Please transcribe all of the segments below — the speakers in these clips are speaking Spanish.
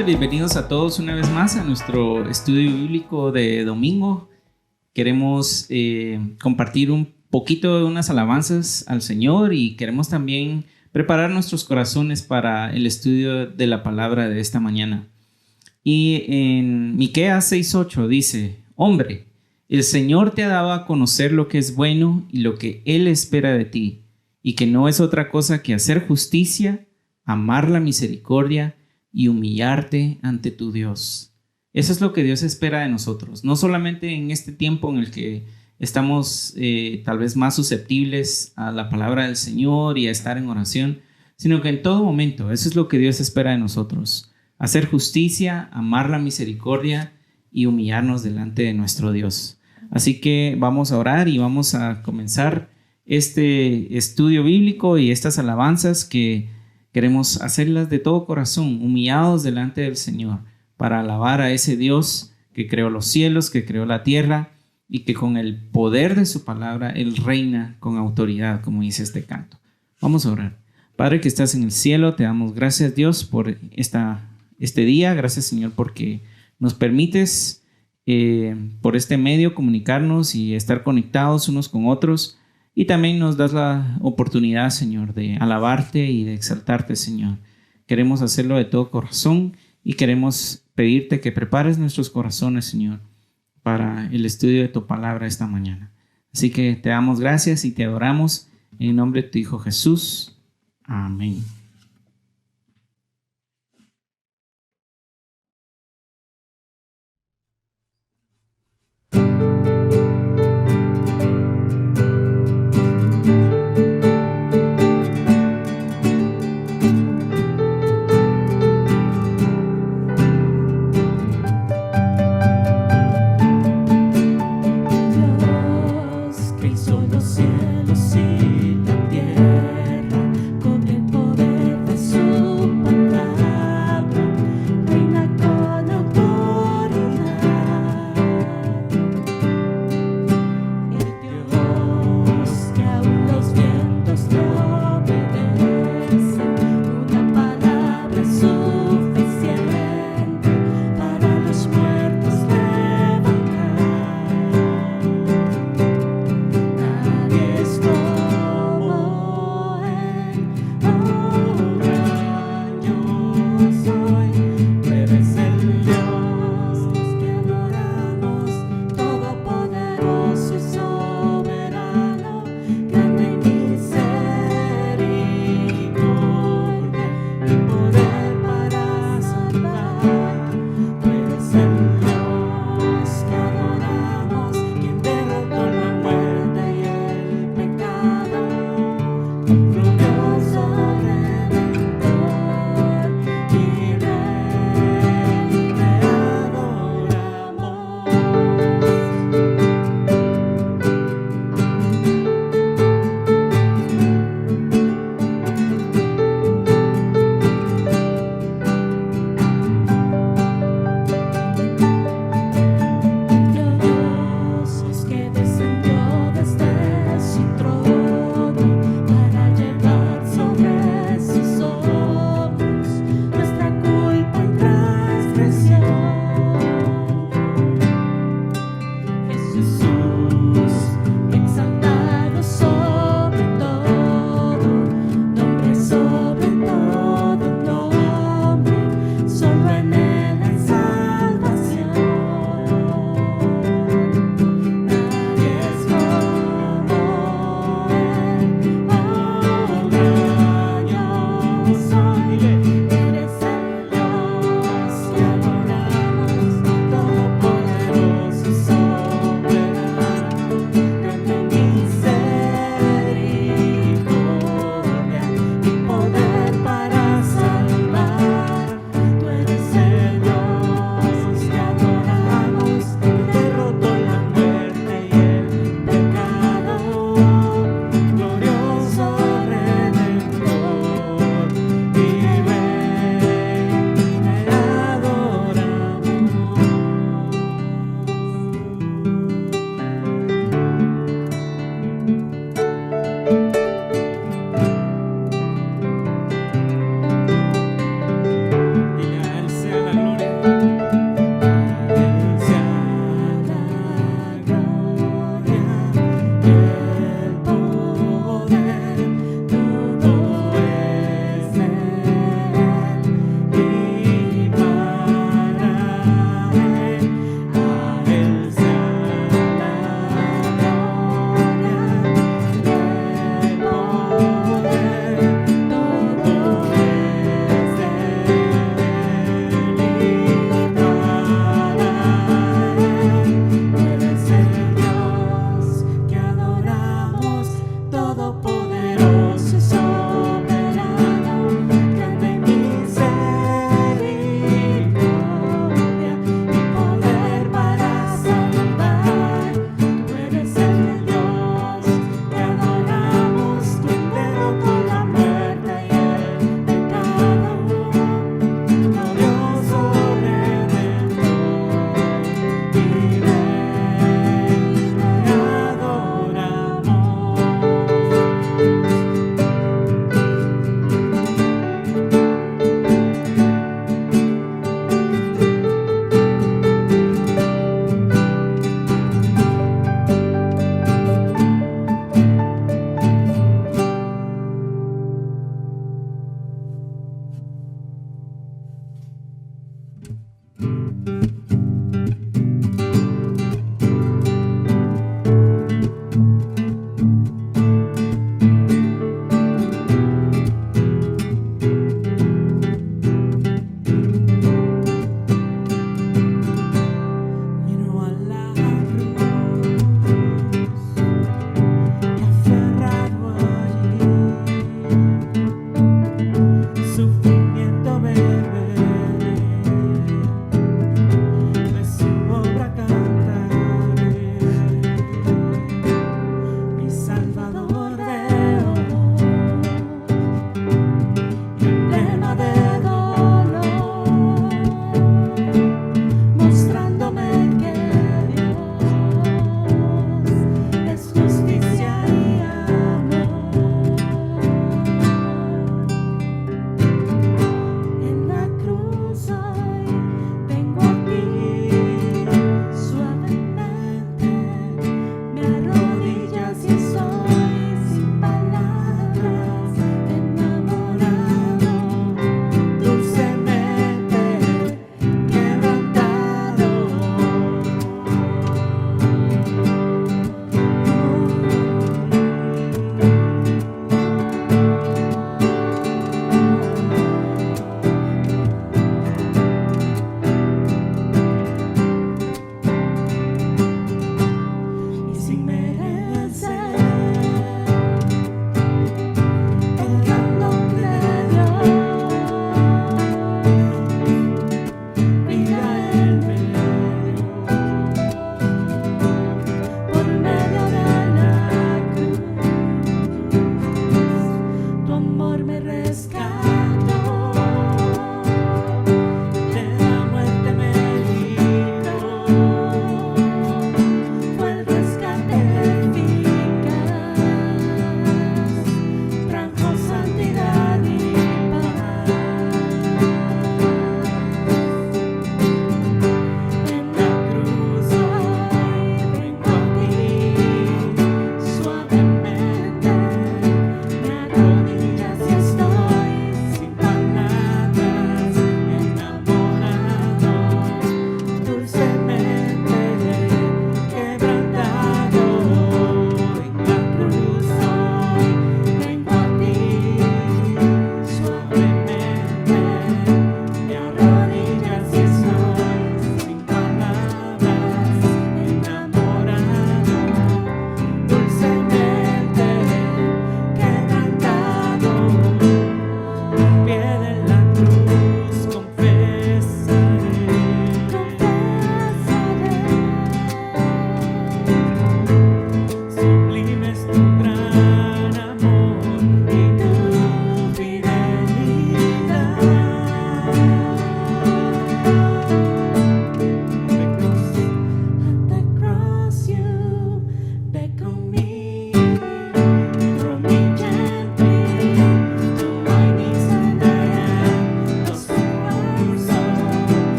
tal? Bienvenidos a todos una vez más a nuestro estudio bíblico de domingo. Queremos compartir un poquito de unas alabanzas al Señor y queremos también preparar nuestros corazones para el estudio de la palabra de esta mañana. Y en Miqueas 6:8 dice: Hombre, el Señor te ha dado a conocer lo que es bueno y lo que Él espera de ti, y que no es otra cosa que hacer justicia, amar la misericordia y humillarte ante tu Dios. Eso es lo que Dios espera de nosotros, no solamente en este tiempo en el que estamos tal vez más susceptibles a la palabra del Señor y a estar en oración, sino que en todo momento. Eso es lo que Dios espera de nosotros: hacer justicia, amar la misericordia y humillarnos delante de nuestro Dios. Así que vamos a orar y vamos a comenzar este estudio bíblico y estas alabanzas que queremos hacerlas de todo corazón, humillados delante del Señor, para alabar a ese Dios que creó los cielos, que creó la tierra y que con el poder de su palabra Él reina con autoridad, como dice este canto. Vamos a orar. Padre que estás en el cielo, te damos gracias, Dios, por este día. Gracias, Señor, porque nos permites por este medio comunicarnos y estar conectados unos con otros. Y también nos das la oportunidad, Señor, de alabarte y de exaltarte, Señor. Queremos hacerlo de todo corazón y queremos pedirte que prepares nuestros corazones, Señor, para el estudio de tu palabra esta mañana. Así que te damos gracias y te adoramos en el nombre de tu Hijo Jesús. Amén. Dios que hizo los cielos y la tierra con el poder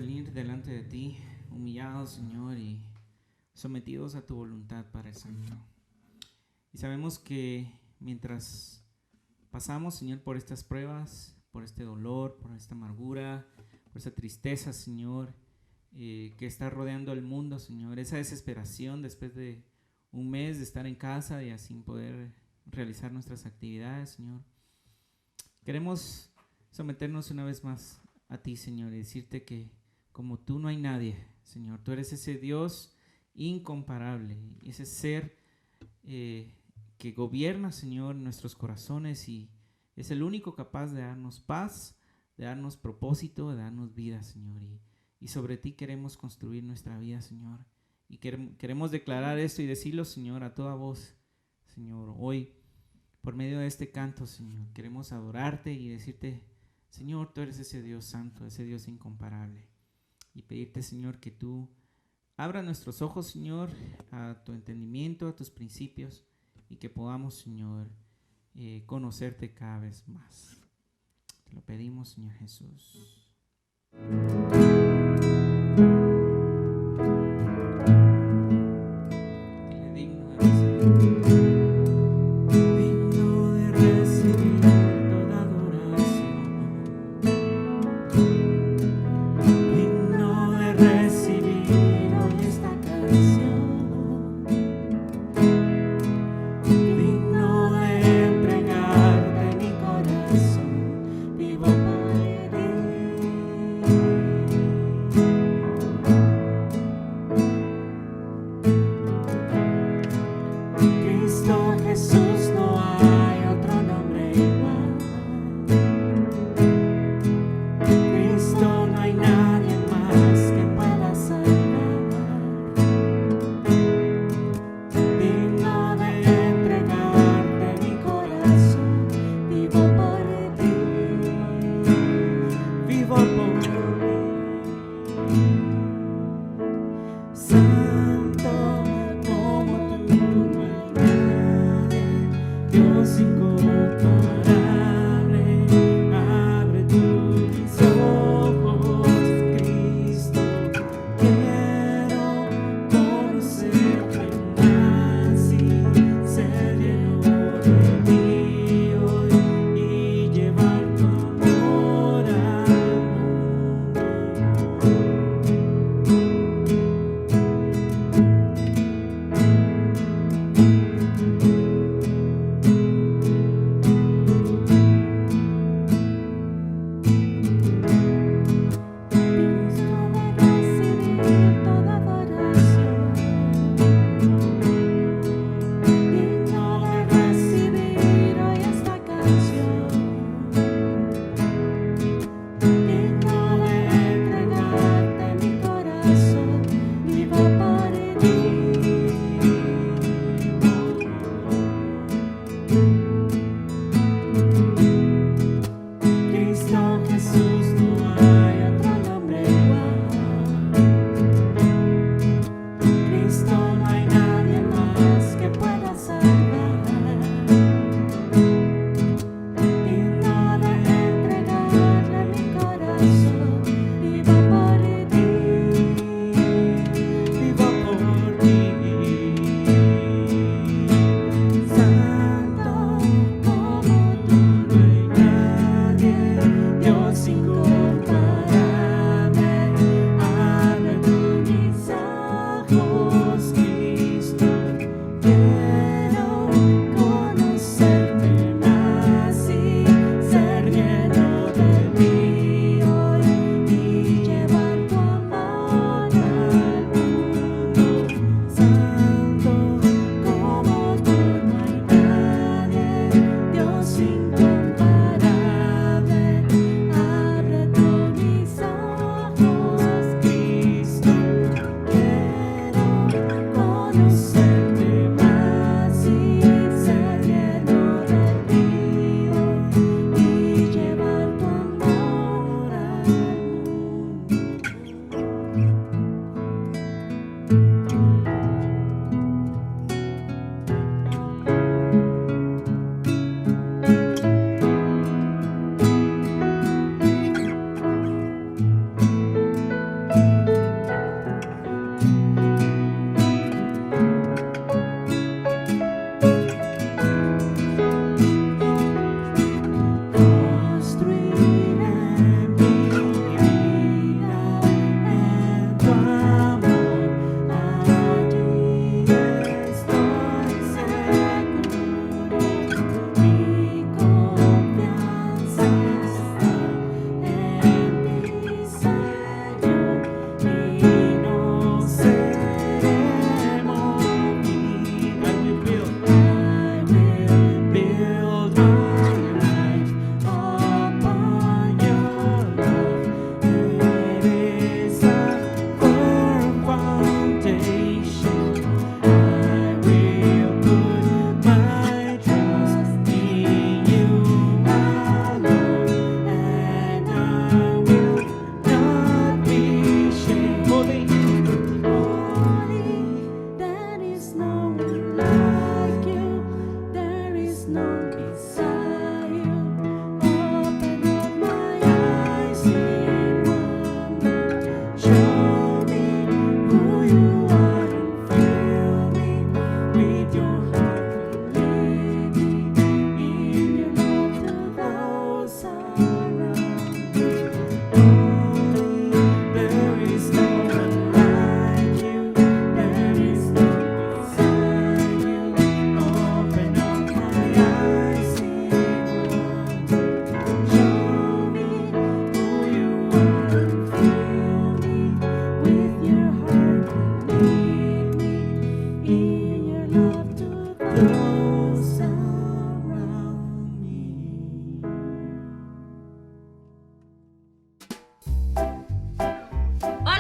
venir delante de ti, humillados, Señor, y sometidos a tu voluntad, Padre Santo. Y sabemos que mientras pasamos, Señor, por estas pruebas, por este dolor, por esta amargura, por esa tristeza, Señor, que está rodeando el mundo, Señor, esa desesperación después de un mes de estar en casa y sin poder realizar nuestras actividades, Señor, queremos someternos una vez más a ti, Señor, y decirte que como tú no hay nadie, Señor. Tú eres ese Dios incomparable, ese ser que gobierna, Señor, nuestros corazones y es el único capaz de darnos paz, de darnos propósito, de darnos vida, Señor. Y sobre ti queremos construir nuestra vida, Señor. Y queremos declarar esto y decirlo, Señor, a toda voz, Señor. Hoy, por medio de este canto, Señor, queremos adorarte y decirte, Señor, tú eres ese Dios santo, ese Dios incomparable. Y pedirte, Señor, que tú abras nuestros ojos, Señor, a tu entendimiento, a tus principios, y que podamos, Señor, conocerte cada vez más. Te lo pedimos, Señor Jesús.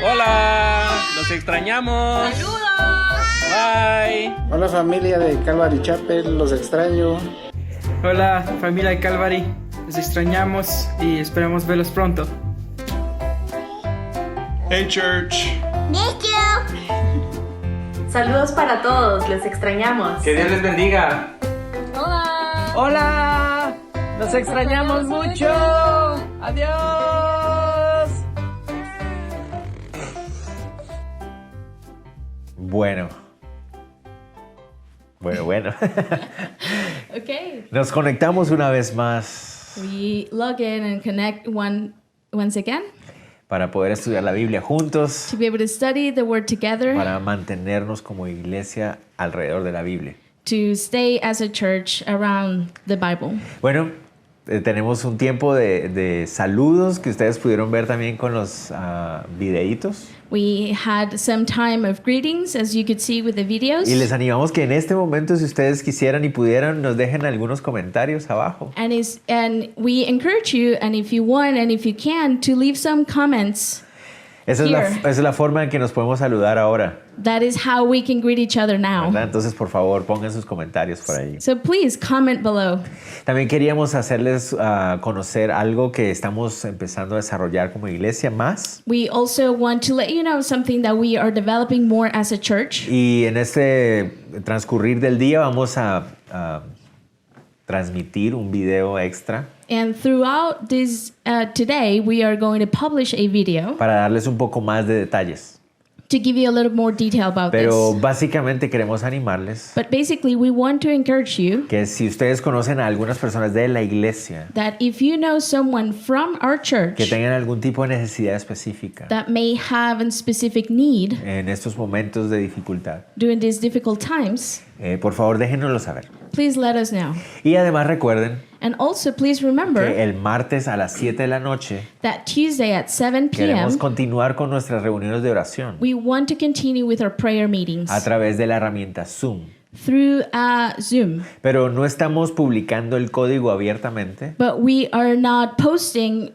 Hola, los extrañamos. ¡Saludos! Bye. Hola familia de Calvary Chapel, los extraño. Hola familia de Calvary, los extrañamos y esperamos verlos pronto. Hey church. Saludos para todos, les extrañamos. Que Dios les bendiga. Hola. Hola, los extrañamos mucho. Adiós. Bueno. Okay, Nos conectamos una vez más we log in and connect once again para poder estudiar la Biblia juntos, to be able to study the Word together, para mantenernos como iglesia alrededor de la Biblia. to stay as a church around the Bible. Bueno, tenemos un tiempo de saludos que ustedes pudieron ver también con los videitos. We had some time of greetings, as you could see with the videos. Y les animamos que en este momento, si ustedes quisieran y pudieran, nos dejen algunos comentarios abajo. And we encourage you, and if you want and if you can, to leave some comments. Esa Here. es la forma en que nos podemos saludar ahora, That is how we can greet each other now. ¿verdad? Entonces, por favor, pongan sus comentarios por ahí. So please comment below. También queríamos hacerles conocer algo que estamos empezando a desarrollar como iglesia más. We also want to let you know something that we are developing more as a church. Y en este transcurrir del día vamos a transmitir un video extra And throughout this today, we are going to publish a video para darles un poco más de detalles. to give you a little more detail about Pero this. básicamente queremos animarles But basically, we want to encourage you que si ustedes conocen a algunas personas de la iglesia that if you know someone from our church que tengan algún tipo de necesidad específica that may have a specific need en estos momentos de dificultad, during these difficult times, por favor déjenoslo saber. please let us know. Y además recuerden And also, please remember que el martes a las 7 de la noche that Tuesday at 7 queremos p.m., continuar con nuestras reuniones de oración we want to continue with our prayer meetings a través de la herramienta Zoom. through Zoom. Pero no estamos publicando el código abiertamente, But we are not posting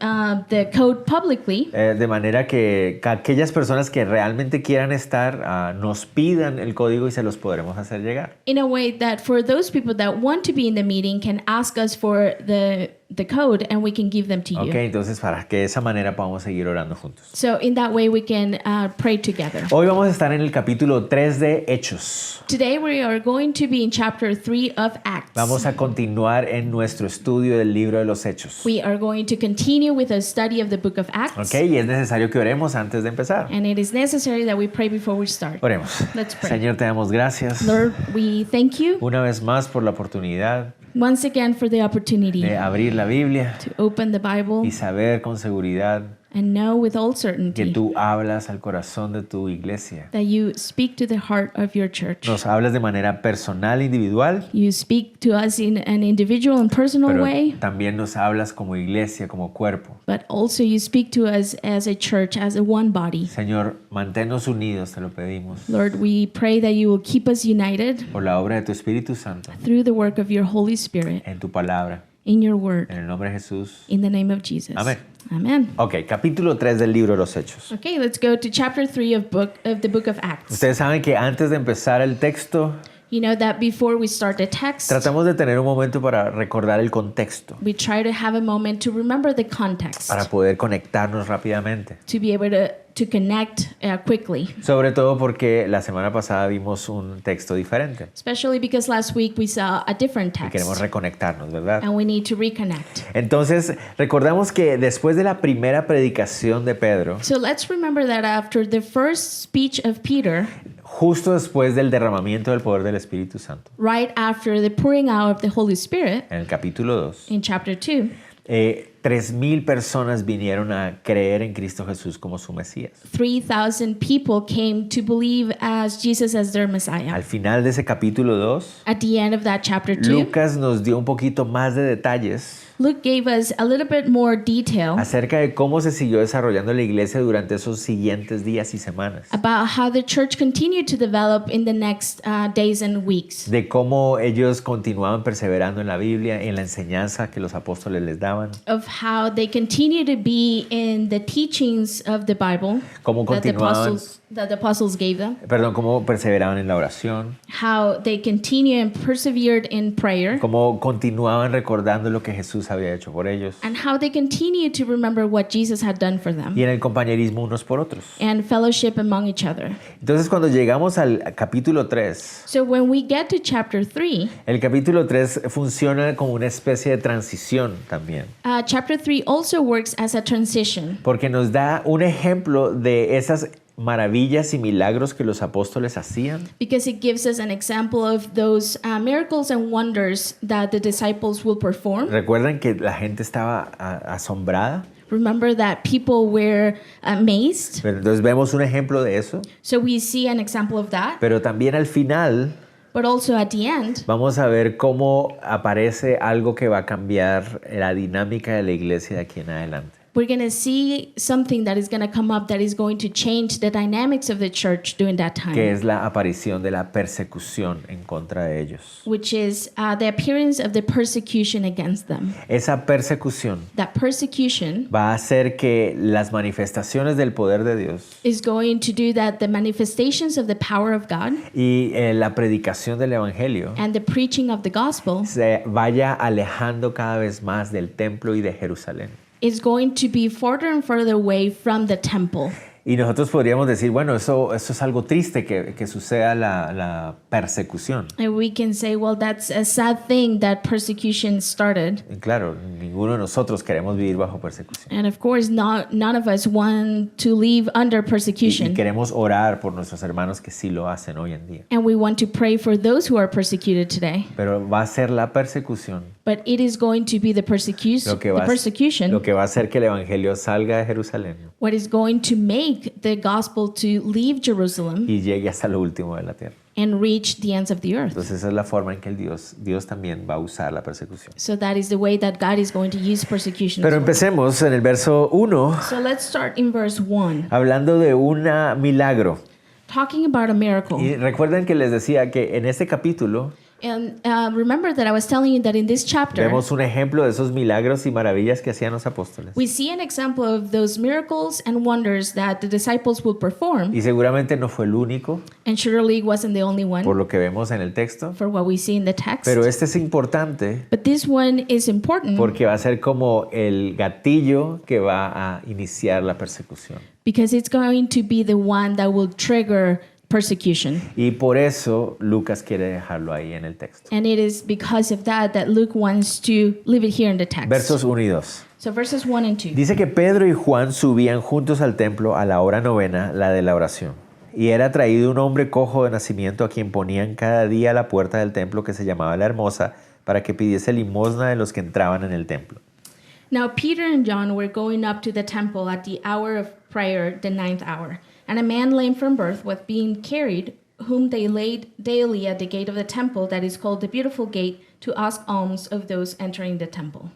the code publicly, de manera que aquellas personas que realmente quieran estar nos pidan el código y se los podremos hacer llegar. in a way that for those people that want to be in the meeting can ask us for the code and we can give them to you. Ok, entonces para que de esa manera podamos seguir orando juntos. So in that way we can pray together. Hoy vamos a estar en el capítulo 3 de Hechos. Today we are going to be in chapter 3 of Acts. Vamos a continuar en nuestro estudio del libro de los Hechos. We are going to continue with a study of the book of Acts. Ok, y es necesario que oremos antes de empezar. And it is necessary that we pray before we start. Oremos. Let's pray. Señor, te damos gracias Lord, we thank you una vez más por la oportunidad once again for the opportunity de abrir la Biblia to open the Bible y saber con seguridad and know with all que certainty tú hablas al corazón de tu iglesia. that you speak to the heart of your church. Nos hablas de manera personal, individual, You speak to us in an individual and personal pero way, también nos hablas como iglesia, como cuerpo. but also you speak to us as a church, as a one body. Señor, manténnos unidos, te lo pedimos, Lord, we pray that you will keep us united por la obra de tu Espíritu Santo, through the work of your Holy Spirit en tu palabra, in your word, en el nombre de Jesús. in the name of Jesus. Amén. Amen. Ok, capítulo 3 del libro de los Hechos. Okay, let's go to chapter 3 of the book of Acts. Ustedes saben que antes de empezar el texto, You know that before we start the text, tratamos de tener un momento para recordar el contexto, we try to have a moment to remember the context, para poder conectarnos rápidamente. to be able to connect quickly, Sobre todo porque la semana pasada vimos un texto diferente especially because last week we saw a different y text queremos reconectarnos, ¿verdad? and we need to reconnect. Entonces, recordamos que después de la primera predicación de Pedro, So let's remember that after the first speech of Peter, justo después del derramamiento del poder del Espíritu Santo, right after the pouring out of the Holy Spirit, en el capítulo 2, in chapter 2, 3,000 personas vinieron a creer en Cristo Jesús como su Mesías. 3,000 people came to believe as Jesus as their Messiah. Al final de ese capítulo 2, At the end of that chapter 2, Lucas nos dio un poquito más de detalles Luke gave us a little bit more detail acerca de cómo se siguió desarrollando la iglesia durante esos siguientes días y semanas, about how the church continued to develop in the next days and weeks, de cómo ellos continuaban perseverando en la Biblia, en la enseñanza que los apóstoles les daban, of how they continue to be in the teachings of the Bible cómo continuaban, that the apostles gave them, cómo perseveraban en la oración, how they continue and persevered in prayer, cómo continuaban recordando lo que Jesús había hecho por ellos, and how they continue to remember what Jesus had done for them, y en el compañerismo unos por otros. and fellowship among each other. Entonces, cuando llegamos al capítulo 3, So when we get to chapter 3, el capítulo 3 funciona como una especie de transición también, chapter 3 also works as a transition porque nos da un ejemplo de esas maravillas y milagros que los apóstoles hacían, because it gives us an example of those miracles and wonders that the disciples will perform. Recuerdan que la gente estaba asombrada. Remember that people were amazed. Entonces vemos un ejemplo de eso, So we see an example of that. pero también al final But also at the end, vamos a ver cómo aparece algo que va a cambiar la dinámica de la iglesia de aquí en adelante. we're going to see something that is going to come up that is going to change the dynamics of the church during that Que time, es la aparición de la persecución en contra de ellos. which is the appearance of the persecution against them. Esa persecución That persecution va a hacer que las manifestaciones del poder de Dios is going to do that the manifestations of the power of God y la predicación del evangelio and the preaching of the gospel se vaya alejando cada vez más del templo y de Jerusalén. is going to be further and further away from the temple. Y nosotros podríamos decir, bueno, eso es algo triste que suceda la persecución. And we can say, well, that's a sad thing that persecution started. Y claro, ninguno de nosotros queremos vivir bajo persecución. And of course, none of us want to live under Y persecution. queremos orar por nuestros hermanos que sí lo hacen hoy en día. And we want to pray for those who are persecuted today. Pero va a ser la persecución But it is going to be the lo persecution, que va a hacer que el evangelio salga de Jerusalén what is going to make the gospel to leave Jerusalem y llegue hasta lo último de la tierra. and reach the ends of the earth. Entonces esa es la forma en que Dios también va a usar la persecución. So that is the way that God is going to use persecution. Pero as well. empecemos en el verso 1, So let's start in verse 1, hablando de un milagro. talking about a miracle. Y recuerden que les decía que en este capítulo And remember that I was telling you that in this chapter, vemos un ejemplo de esos milagros y maravillas que hacían los apóstoles. we see an example of those miracles and wonders that the disciples will perform. Y seguramente no fue el único, And surely it wasn't the only por one lo que vemos en el texto. for what we see in the text. Pero este es importante But this one is important porque va a ser como el gatillo que va a iniciar la persecución. because it's going to be the one that will trigger persecution. Y por eso Lucas quiere dejarlo ahí en el texto. And it is because of that Luke wants to leave it here in the text. Versos 1 y 2. So verses 1 and 2. Dice que Pedro y Juan subían juntos al templo a la hora novena, la de la oración. Y era traído un hombre cojo de nacimiento a quien ponían cada día a la puerta del templo que se llamaba La Hermosa para que pidiese limosna de los que entraban en el templo. Now Peter and John were going up to the temple at the hour of prayer, the 9th hour. And a man lame from birth was being carried, whom they laid daily at the gate of the temple that is called the Beautiful Gate, to ask alms of those entering the temple.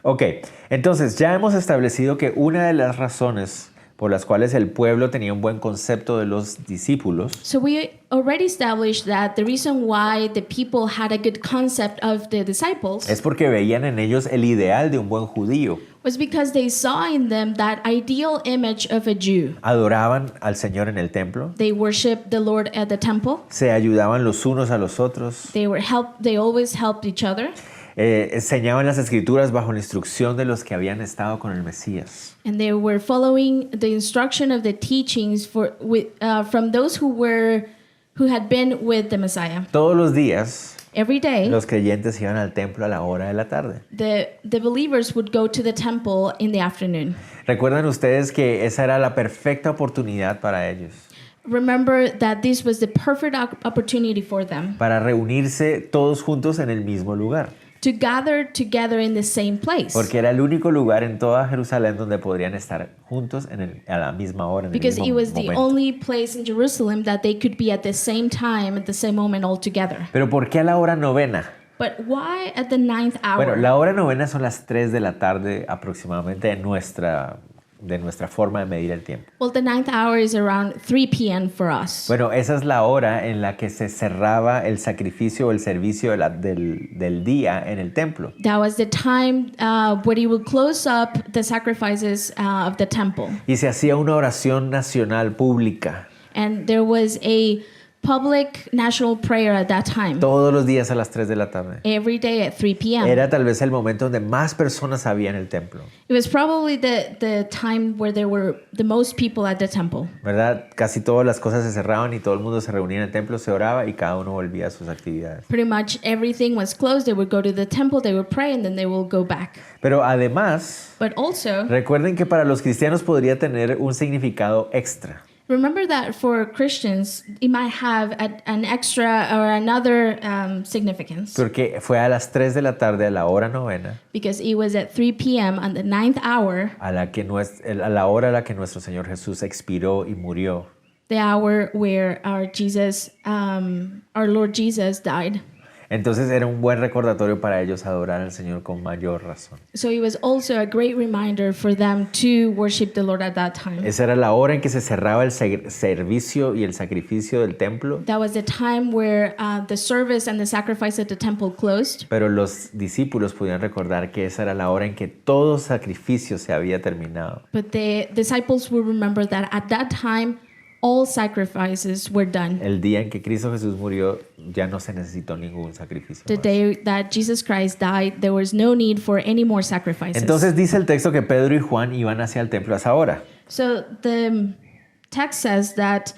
Ok, entonces ya hemos establecido que una de las razones por las cuales el pueblo tenía un buen concepto de los discípulos So we already established that the reason why the people had a good concept of the disciples es porque veían en ellos el ideal de un buen judío. was because they saw in them that ideal image of a Jew. Adoraban al Señor en el templo, They worshiped the Lord at the temple. se ayudaban los unos a los otros, They always helped each other. enseñaban las escrituras bajo la instrucción de los que habían estado con el Mesías. And they were following the instruction of the teachings from those who had been with the Messiah. Todos los días Every day, los creyentes iban al templo a la hora de la tarde. the believers would go to the temple in the afternoon. ¿Recuerdan ustedes que esa era la perfecta oportunidad para ellos? Remember that this was the perfect opportunity for them Para reunirse todos juntos en el mismo lugar. to gather together in the same place. Porque era el único lugar en toda Jerusalén donde podrían estar juntos a la misma hora, en el Because mismo it was the momento. only place in Jerusalem that they could be at the same time, at the same moment all together. Pero ¿por qué a la hora novena? But why at the 9th hour? Bueno, la hora novena son las 3 de la tarde aproximadamente de nuestra forma de medir el tiempo. Well, the 9th hour is around 3 p.m. for us. Bueno, esa es la hora en la que se cerraba el sacrificio o el servicio del día en el templo. That was the time where he would close up the sacrifices of the temple. Y se hacía una oración nacional pública And there was a public national prayer at that time. todos los días a las 3 de la tarde. Every day at 3 p.m. Era tal vez el momento donde más personas había en el templo, It was probably the time where there were the most people at the temple. ¿verdad? Casi todas las cosas se cerraban y todo el mundo se reunía en el templo, se oraba y cada uno volvía a sus actividades. Pretty much everything was closed. They would go to the temple, they would pray, and then they will go back. Pero además, But also, recuerden que para los cristianos podría tener un significado extra. remember that for Christians, it might have an extra or another significance. Porque fue a las 3 de la tarde, a la hora novena, Because it was at 3 p.m. on the 9th hour, a la hora a la que nuestro Señor Jesús expiró y murió. the hour where our Lord Jesus died. Entonces era un buen recordatorio para ellos adorar al Señor con mayor razón. So it was also a great reminder for them to worship the Lord at that time. Esa era la hora en que se cerraba el servicio y el sacrificio del templo, That was the time where the service and the sacrifice at the temple closed. pero los discípulos podían recordar que esa era la hora en que todo sacrificio se había terminado. But the disciples will remember that at that time, all sacrifices were done. El día en que Cristo Jesús murió, ya no se necesitó ningún sacrificio The más. day that Jesus Christ died, there was no need for any more sacrifices. Entonces dice el texto que Pedro y Juan iban hacia el templo a esa hora. So the text says that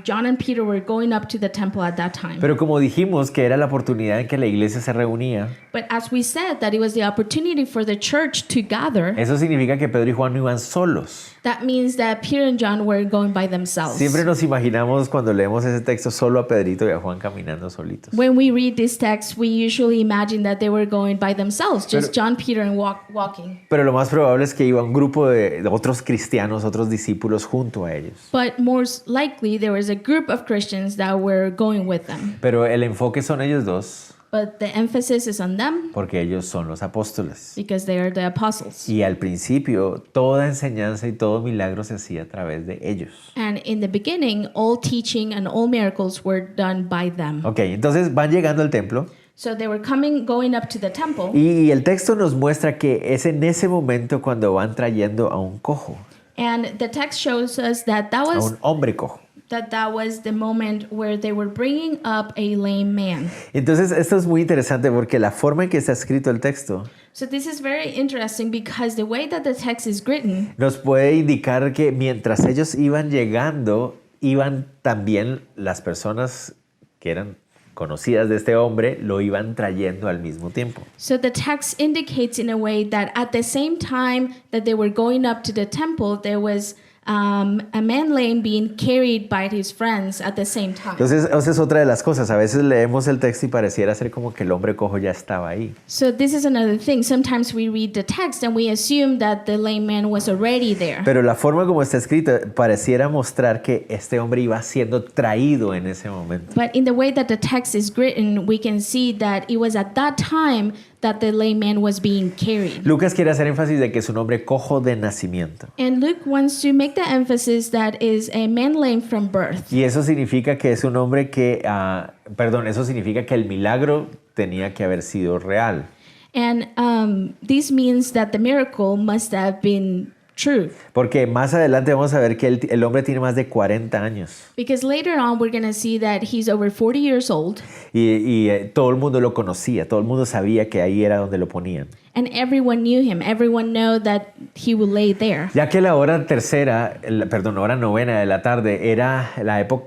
John and Peter were going up to the temple at that time. Pero como dijimos que era la oportunidad en que la iglesia se reunía, But as we said, that it was the opportunity for the church to gather. eso significa que Pedro y Juan no iban solos. That means that Peter and John were going by themselves. Siempre nos imaginamos cuando leemos ese texto solo a Pedrito y a Juan caminando solitos. When we read this text, we usually imagine that they were going by themselves, just John, Peter, and walking. Pero lo más probable es que iba un grupo de otros cristianos, otros discípulos junto a ellos. But most likely, there was a group of Christians that were going with them. Pero el enfoque son ellos dos, But the emphasis is on them porque ellos son los apóstoles. because they are the apostles. Y al principio, toda enseñanza y todo milagro se hacía a través de ellos. And in the beginning, all teaching and all miracles were done by them. Ok, entonces van llegando al templo So they were going up to the temple. y el texto nos muestra que es en ese momento cuando van trayendo a un cojo, And the text shows us that a un hombre cojo. that was the moment where they were bringing up a lame man. Entonces esto es muy interesante porque la forma en que está escrito el texto So this is very interesting because the way that the text is written nos puede indicar que mientras ellos iban llegando, iban también las personas que eran conocidas de este hombre, lo iban trayendo al mismo tiempo. So the text indicates in a way that at the same time that they were going up to the temple, there was a man lame being carried by his friends at the same time. Entonces, esa es otra de las cosas. A veces leemos el texto y pareciera ser como que el hombre cojo ya estaba ahí. So this is another thing. Sometimes we read the text and we assume that the lame man was already there. Pero la forma como está escrito pareciera mostrar que este hombre iba siendo traído en ese momento. But in the way that the text is written, we can see that it was at that time that the lame man was being carried. Lucas quiere hacer énfasis de que es un hombre cojo de nacimiento. And Luke wants to make the emphasis that is a man lame from birth. Y eso significa que es un hombre que, eso significa que el milagro tenía que haber sido real. And this means that the miracle must have been true. Porque más adelante vamos a ver que el hombre tiene más de 40 años. Because later on we're going to see that he's over 40 years old. Y todo el mundo lo conocía, todo el mundo sabía que ahí era donde lo ponían. And everyone knew him. Everyone knew that he would lay there. Ya que la hora hora novena de la tarde era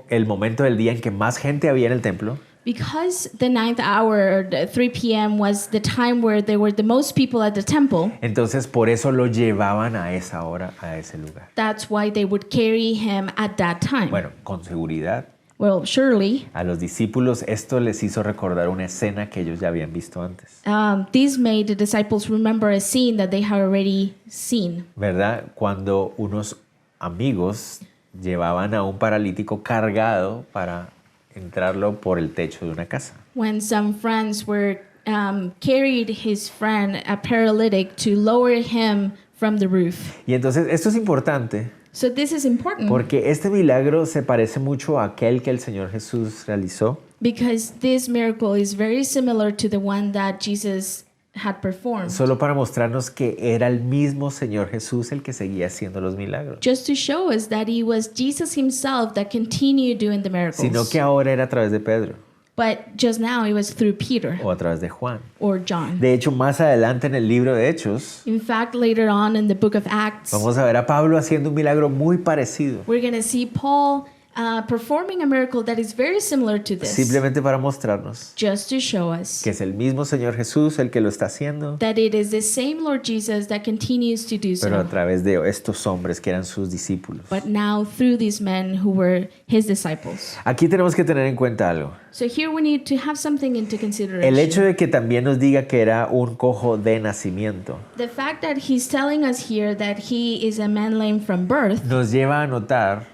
el momento del día en que más gente había en el templo. Because the 9th hour, the 3 p.m. was the time where there were the most people at the temple. Entonces por eso lo llevaban a esa hora, a ese lugar. That's why they would carry him at that time. Bueno, con seguridad. Well, surely, A los discípulos esto les hizo recordar una escena que ellos ya habían visto antes. this made the disciples remember a scene that they had already seen. ¿Verdad? Cuando unos amigos llevaban a un paralítico cargado para entrarlo por el techo de una casa. when some friends carried his friend, a paralytic, to lower him from the roof. Y entonces esto es importante So this is important porque este milagro se parece mucho a aquel que el Señor Jesús realizó. because this miracle is very similar to the one that Jesus had performed. Solo para mostrarnos que era el mismo Señor Jesús el que seguía haciendo los milagros. Just to show us that it was Jesus himself that continued doing the miracles. Sino que ahora era a través de Pedro But just now it was through Peter o a través de Juan. or John. De hecho, más adelante en el libro de Hechos, In fact, later on in the book of Acts, vamos a ver a Pablo haciendo un milagro muy parecido. we're going to see Paul performing a miracle that is very similar to this. Simplemente para mostrarnos Just to show us que es el mismo Señor Jesús el que lo está haciendo, that it is the same Lord Jesus that continues to do pero a so. través de estos hombres que eran sus discípulos. But now through these men who were his disciples. Aquí tenemos que tener en cuenta algo. So here we need to have something into El consideration. hecho de que también nos diga que era un cojo de nacimiento The fact that he's telling us here that he is a man lame from birth nos lleva a notar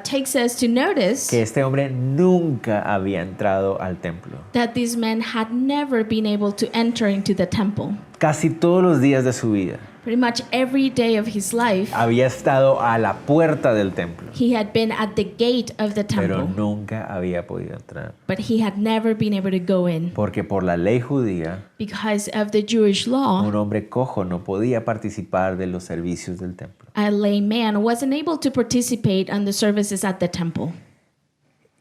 takes us to notice que este hombre nunca había entrado al templo. that this man had never been able to enter into the temple. Casi todos los días de su vida Pretty much every day of his life, había estado a la puerta del templo, he had been at the gate of the pero temple, nunca había podido entrar. but he had never been able to go in Porque por la ley judía, because of the Jewish law. un hombre cojo no podía participar de los servicios del templo. A lay man wasn't able to participate on the services at the temple.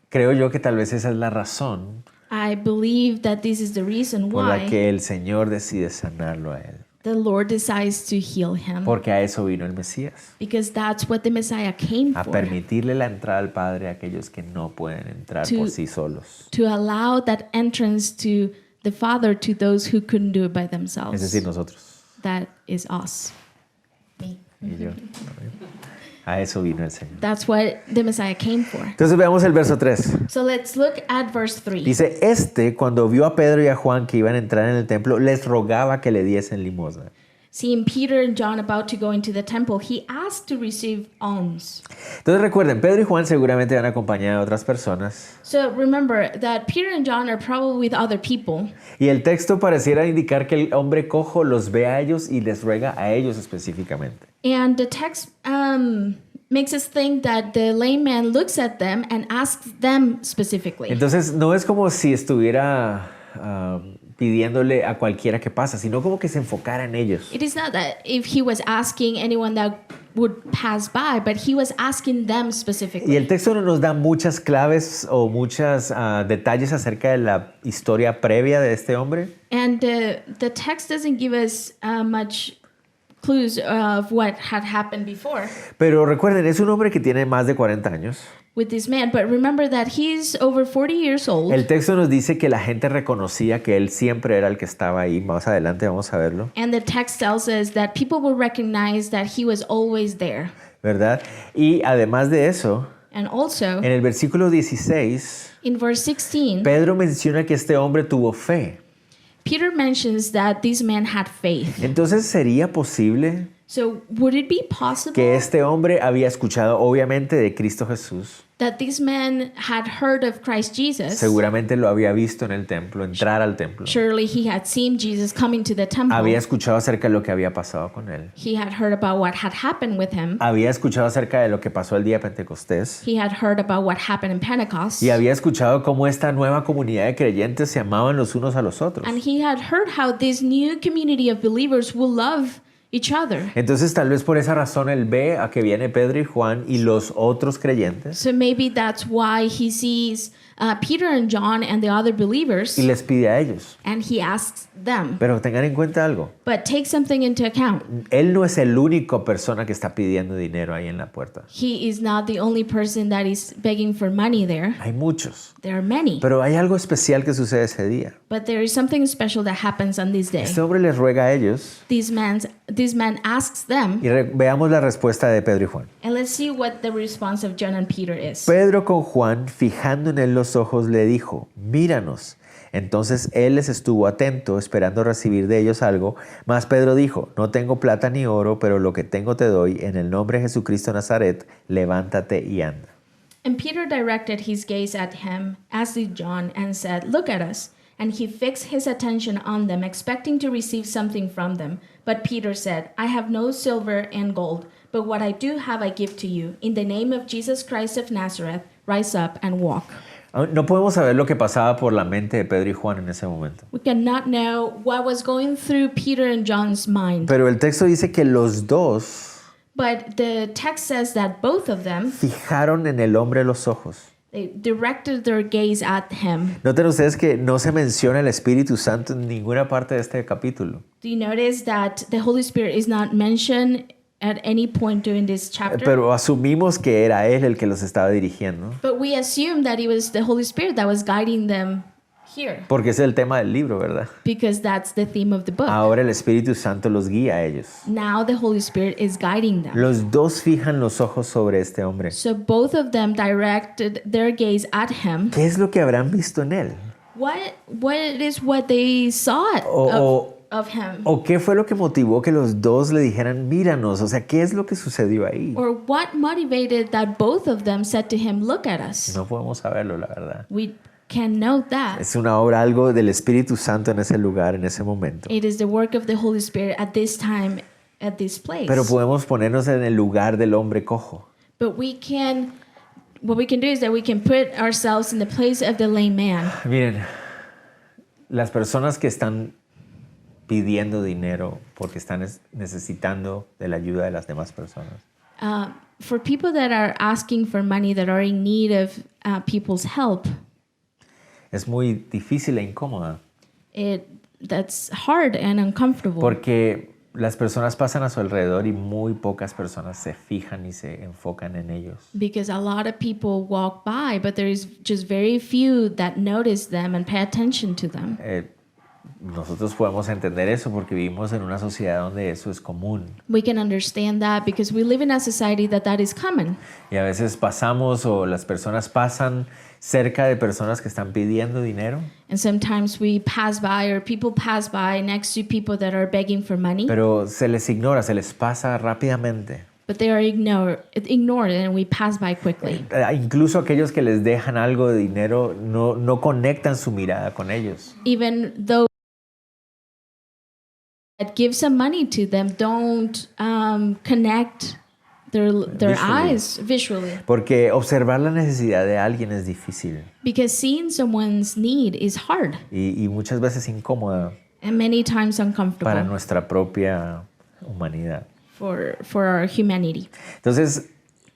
Creo yo que tal vez esa es la razón I believe that this is the reason por la why que el Señor decide sanarlo a él. the Lord decides to heal him, Porque a eso vino el Mesías, because that's what the Messiah came a for, permitirle la entrada al Padre a aquellos que no pueden entrar To- por sí solos. to allow that entrance to the Father to those who couldn't do it by Es themselves. decir, nosotros That is us. Me. y yo. A eso vino el Señor. That's what the Messiah came for. Entonces veamos el verso 3. So let's look at verse 3. Dice, cuando vio a Pedro y a Juan que iban a entrar en el templo, les rogaba que le diesen limosna. Seeing Peter and John about to go into the temple, he asked to receive alms. Entonces recuerden, Pedro y Juan seguramente van acompañados de otras personas. So remember that Peter and John are probably with other people. Y el texto pareciera indicar que el hombre cojo los ve a ellos y les ruega a ellos específicamente. And the text makes us think that the lame man looks at them and asks them specifically. Entonces no es como si estuviera pidiéndole a cualquiera que pasa, sino como que se enfocara en ellos. It is not that if he was asking anyone that would pass by, but he was asking them Y specifically. el texto no nos da muchas claves o muchos detalles acerca de la historia previa de este hombre. And the text doesn't give us much clues of what had happened before Pero recuerden, es un hombre que tiene más de 40 años. with this man. But remember that he's over 40 years old. El texto nos dice que la gente reconocía que él siempre era el que estaba ahí. Más adelante vamos a verlo, And the text tells us that people will recognize that he was always there. ¿verdad? Y además de eso, And also, en el versículo 16, in verse 16, Pedro menciona que este hombre tuvo fe. Peter mentions that this man had faith. Entonces, ¿sería posible So would it be possible que este hombre había escuchado obviamente de Cristo Jesús? that this man had heard of Christ Jesus? Seguramente lo había visto en el templo, entrar al templo. Surely he had seen Jesus coming to the temple. Había escuchado acerca de lo que había pasado con él. He had heard about what had happened with him. Había escuchado acerca de lo que pasó el día de Pentecostés. He had heard about what happened in Pentecost. Y había escuchado cómo esta nueva comunidad de creyentes se amaban los unos a los otros. And he had heard how this new community of believers will love each other. Entonces tal vez por esa razón él ve a que viene Pedro y Juan y los otros creyentes So maybe that's why he sees Peter and John and the other believers, y les pide a ellos. and he asks them. Pero tengan en cuenta algo. But take something into account. Él no es el único persona que está pidiendo dinero ahí en la puerta. He is not the only person that is begging for money there. Hay muchos. There are many. Pero hay algo especial que sucede ese día. But there is something special that happens on this day. Este hombre les ruega a ellos This man asks them, y veamos la respuesta de Pedro y Juan. and let's see what the response of John and Peter is. Pedro con Juan, fijando en él los ojos, le dijo, míranos. Entonces él les estuvo atento, esperando recibir de ellos algo. Mas Pedro dijo, no tengo plata ni oro, pero lo que tengo te doy. En el nombre de Jesucristo de Nazaret, levántate y anda. And Peter directed his gaze at him, as did John, and said, "Look at us." And he fixed his attention on them, expecting to receive something from them. But Peter said, "I have no silver and gold, but what I do have I give to you. In the name of Jesus Christ of Nazareth, rise up and walk." No podemos saber lo que pasaba por la mente de Pedro y Juan en ese momento. We cannot know what was going through Peter and John's mind. Pero el texto dice que los dos But the text says that both of them, fijaron en el hombre los ojos. they directed their gaze at him. Noten ustedes que no se menciona el Espíritu Santo en ninguna parte de este capítulo. Do you notice that the Holy Spirit is not mentioned at any point during this chapter? Pero asumimos que era Él el que los estaba dirigiendo, But we assume that it was the Holy Spirit that was guiding them here, porque ese es el tema del libro, ¿verdad? because that's the theme of the book. Ahora el Espíritu Santo los guía a ellos. Now the Holy Spirit is guiding them. Los dos fijan los ojos sobre este hombre. So both of them directed their gaze at him. ¿Qué es lo que habrán visto en él? What is what they saw of him? ¿O qué fue lo que motivó que los dos le dijeran, míranos? O sea, ¿qué es lo que sucedió ahí? Or what motivated that both of them said to him, "Look at us"? No podemos saberlo, la verdad. We can note that. Es una obra, algo del Espíritu Santo en ese lugar, en ese momento. It is the work of the Holy Spirit at this time, at this place. Pero podemos ponernos en el lugar del hombre cojo. But what we can do is that we can put ourselves in the place of the lame man. Miren, las personas que están pidiendo dinero porque están necesitando de la ayuda de las demás personas. For people that are asking for money, that are in need of people's help, Es muy difícil e incómoda that's hard and uncomfortable. porque las personas pasan a su alrededor y muy pocas personas se fijan y se enfocan en ellos. Because a lot of people walk by, but there is just very few that notice them and pay attention to them. Nosotros podemos entender eso porque vivimos en una sociedad donde eso es común. We can understand that because we live in a society that is common. Y a veces pasamos o las personas pasan cerca de personas que están pidiendo dinero, And sometimes we pass by or people pass by next to people that are begging for money, pero se les ignora, se les pasa rápidamente. but they are ignored and we pass by quickly. Incluso aquellos que les dejan algo de dinero no conectan su mirada con ellos. Even though that give some money to them don't connect their Visually. eyes visually, Porque observar la necesidad de alguien es difícil because seeing someone's need is hard y muchas veces incómoda and many times para uncomfortable nuestra propia humanidad. for our humanity. Entonces,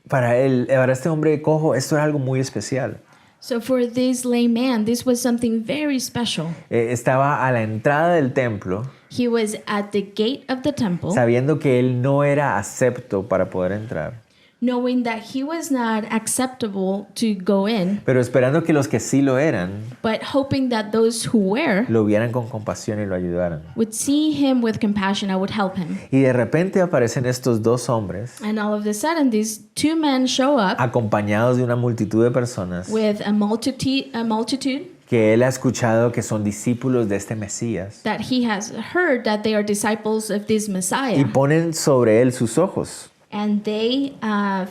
para este hombre cojo, esto era algo muy especial. So for this lame man, this was something very special. Estaba a la entrada del templo, He was at the gate of the temple, sabiendo que él no era acepto para poder entrar, knowing that he was not acceptable to go in, pero esperando que los que sí lo eran but hoping that those who were lo vieran con compasión y lo ayudaran. would see him with compassion and would help him. Y de repente aparecen estos dos hombres And all of a sudden, these two men show up acompañados de una multitud de personas with a multitude que él ha escuchado que son discípulos de este Mesías that he has heard that they are disciples of this y Messiah. ponen sobre él sus ojos And they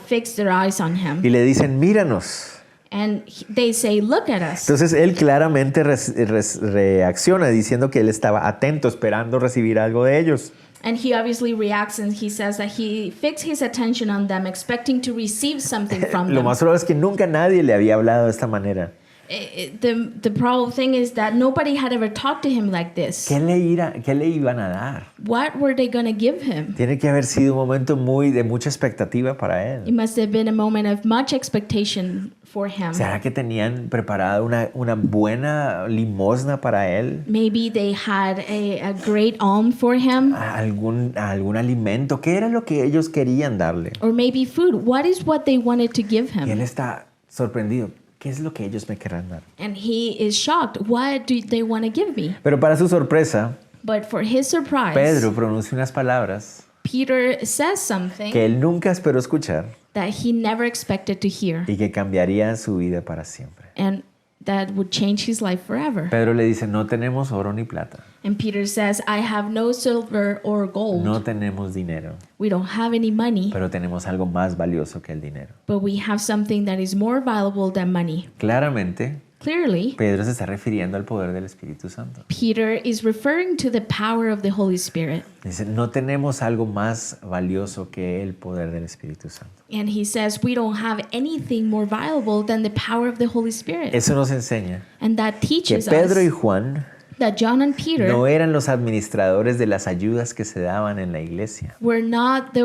fix their eyes on him. y le dicen, míranos. And they say, "Look at us." Entonces él claramente reacciona diciendo que él estaba atento, esperando recibir algo de ellos. And he obviously reacts and he says that he fixed his attention on them, expecting to receive something from Lo them. más probable es que nunca nadie le había hablado de esta manera. The problem thing is that nobody had ever talked to him like this. ¿Qué le iban a dar? What were they going to give him? Tiene que haber sido un momento de mucha expectativa para It él. must have been a moment of much expectation for him. ¿Será que tenían preparada una buena limosna para él? Maybe they had a great alms for him, ¿Algún alimento? ¿Qué era lo que ellos querían darle? or maybe food. What is what they wanted to give Y él him? está sorprendido. ¿Qué es lo que ellos me querrán dar? And he is shocked. What do they want to give me? Pero para su sorpresa, But for his surprise, Pedro pronuncia unas palabras Peter says something que él nunca esperó escuchar that he never expected to hear. y que cambiarían su vida para siempre. And that would change his life forever. Pedro le dice, no tenemos oro ni plata, And Peter says, I have no silver or gold. no tenemos dinero, We don't have any money, pero tenemos algo más valioso que el dinero. but we have something that is more valuable than money. Claramente, Clearly, Pedro se está refiriendo al poder del Espíritu Santo. Peter is referring to the power of the Holy Spirit. Dice, no tenemos algo más valioso que el poder del Espíritu Santo. And he says we don't have anything more valuable than the power of the Holy Spirit. Eso nos enseña And that que teaches Pedro y us Juan that John and Peter no eran los administradores de las ayudas que se daban en la iglesia. were not the